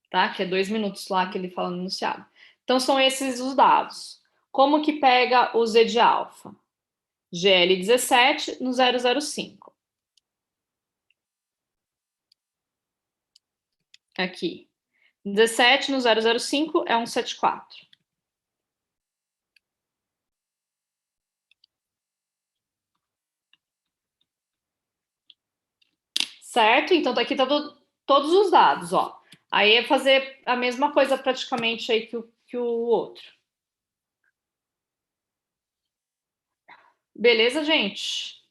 S1: Tá? Que é 2 minutos lá que ele fala no enunciado. Então, são esses os dados. Como que pega o Z de alfa? GL17 no 005. Aqui. 17 no 005 é 174. Certo? Então, daqui tá todos os dados, ó. Aí é fazer a mesma coisa praticamente aí que o outro. Beleza, gente?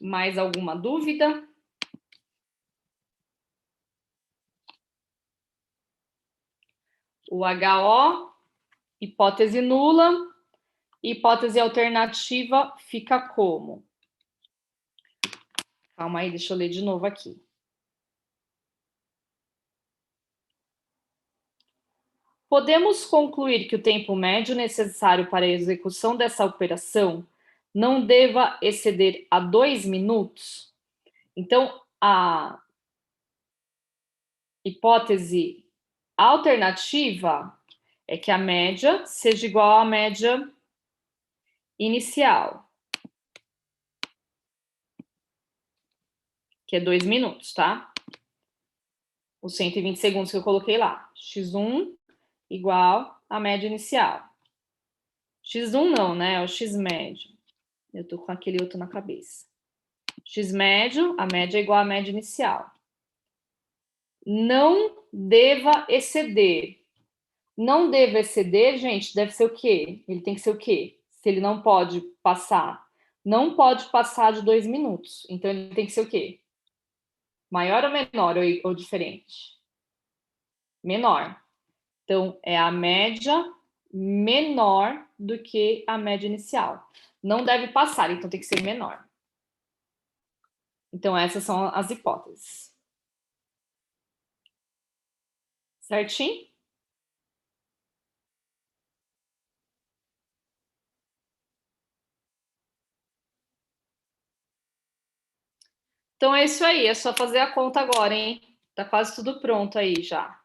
S1: Mais alguma dúvida? O HO, hipótese nula, hipótese alternativa fica como? Calma aí, deixa eu ler de novo aqui. Podemos concluir que o tempo médio necessário para a execução dessa operação não deva exceder a 2 minutos? Então, a hipótese alternativa é que a média seja igual à média inicial, que é 2 minutos, tá? Os 120 segundos que eu coloquei lá. X1 igual à média inicial. X1 não, né? É o X médio. Eu tô com aquele outro na cabeça. X médio, a média é igual à média inicial. Não deva exceder. Não deva exceder, gente, deve ser o quê? Ele tem que ser o quê? Se ele não pode passar. Não pode passar de 2 minutos. Então, ele tem que ser o quê? Maior ou menor ou diferente? Menor. Então, é a média menor do que a média inicial. Não deve passar, então tem que ser menor. Então, essas são as hipóteses. Certinho? Então é isso aí, é só fazer a conta agora, hein? Tá quase tudo pronto aí já.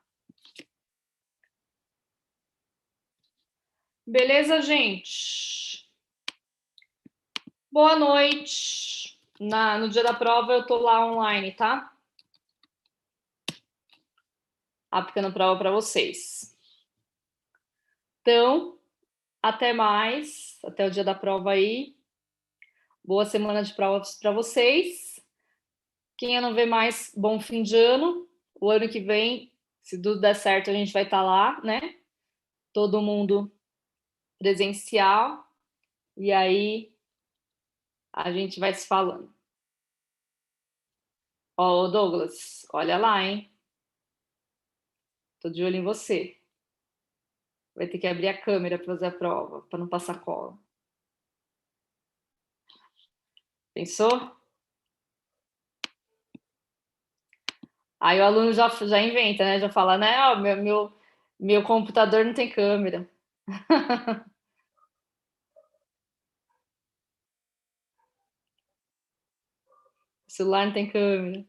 S1: Beleza, gente? Boa noite. No dia da prova eu tô lá online, tá? Aplicando prova para vocês. Então, até mais, até o dia da prova aí. Boa semana de provas para vocês. Quem não vê mais, bom fim de ano. O ano que vem, se tudo der certo, a gente vai estar lá, né? Todo mundo presencial. E aí a gente vai se falando. Ó, Douglas, olha lá, hein? Tô de olho em você. Vai ter que abrir a câmera para fazer a prova, para não passar cola. Pensou? Aí o aluno já inventa, né? Já fala, né? Oh, meu computador não tem câmera. O celular não tem câmera.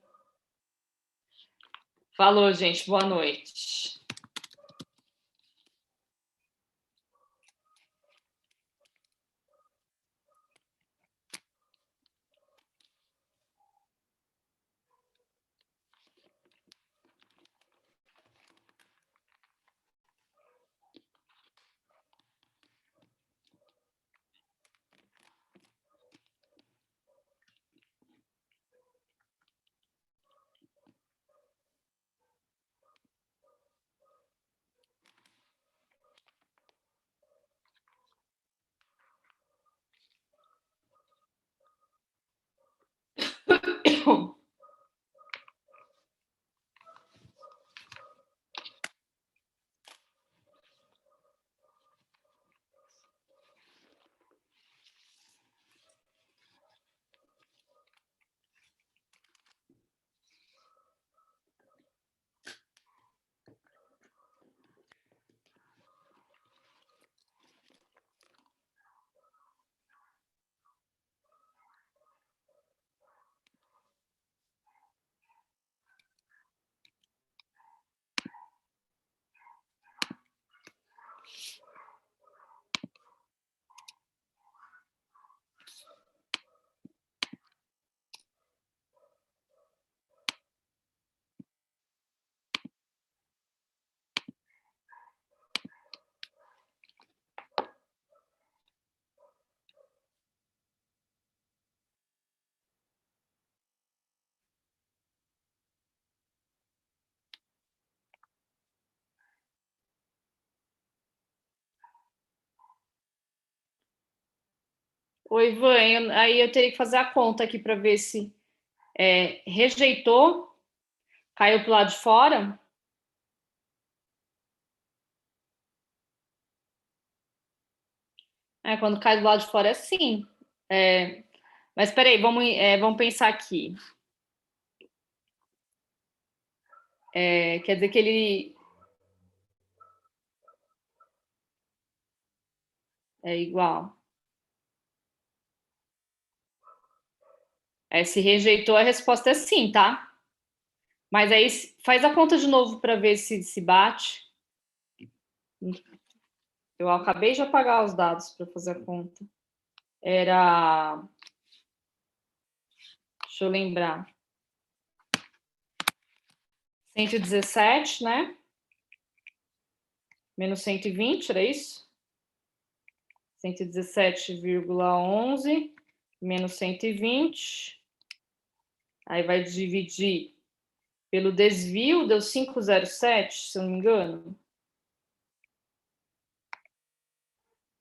S1: Falou, gente. Boa noite. Oi, Ivan, aí eu teria que fazer a conta aqui para ver se rejeitou, caiu para o lado de fora. Quando cai do lado de fora é assim. Mas peraí, vamos pensar aqui. Quer dizer que ele é igual. Se rejeitou, a resposta é sim, tá? Mas aí faz a conta de novo para ver se bate. Eu acabei de apagar os dados para fazer a conta. Era. Deixa eu lembrar. 117, né? Menos 120, era isso? 117,11 menos 120. Aí vai dividir pelo desvio, deu 507, se eu não me engano.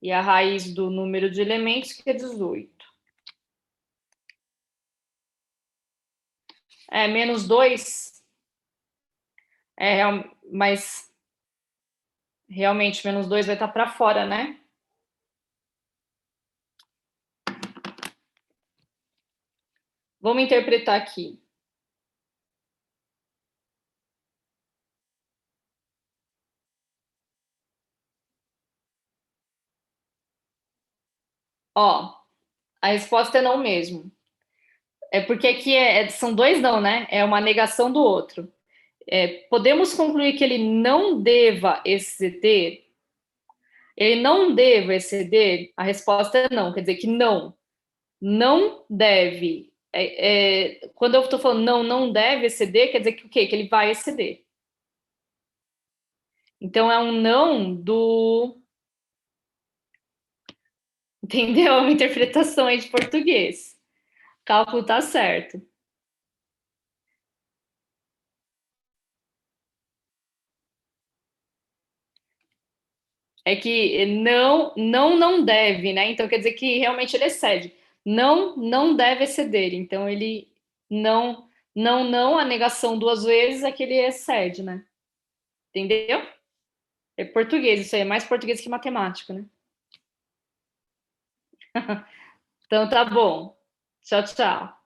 S1: E a raiz do número de elementos, que é 18. Menos 2. Mas realmente menos 2 vai estar para fora, né? Vamos interpretar aqui. Ó, a resposta é não mesmo. É porque aqui são dois não, né? É uma negação do outro. Podemos concluir que ele não deva exceder? Ele não deva exceder? A resposta é não, quer dizer que não deve. Quando eu estou falando não deve exceder, quer dizer que o quê? Que ele vai exceder. Então é um não do. Entendeu? É uma interpretação aí de português. O cálculo tá certo. É que não deve, né? Então quer dizer que realmente ele excede. Não deve exceder. Então ele não, a negação duas vezes é que ele excede, né? Entendeu? É português, isso aí é mais português que matemática, né? Então tá bom. Tchau, tchau.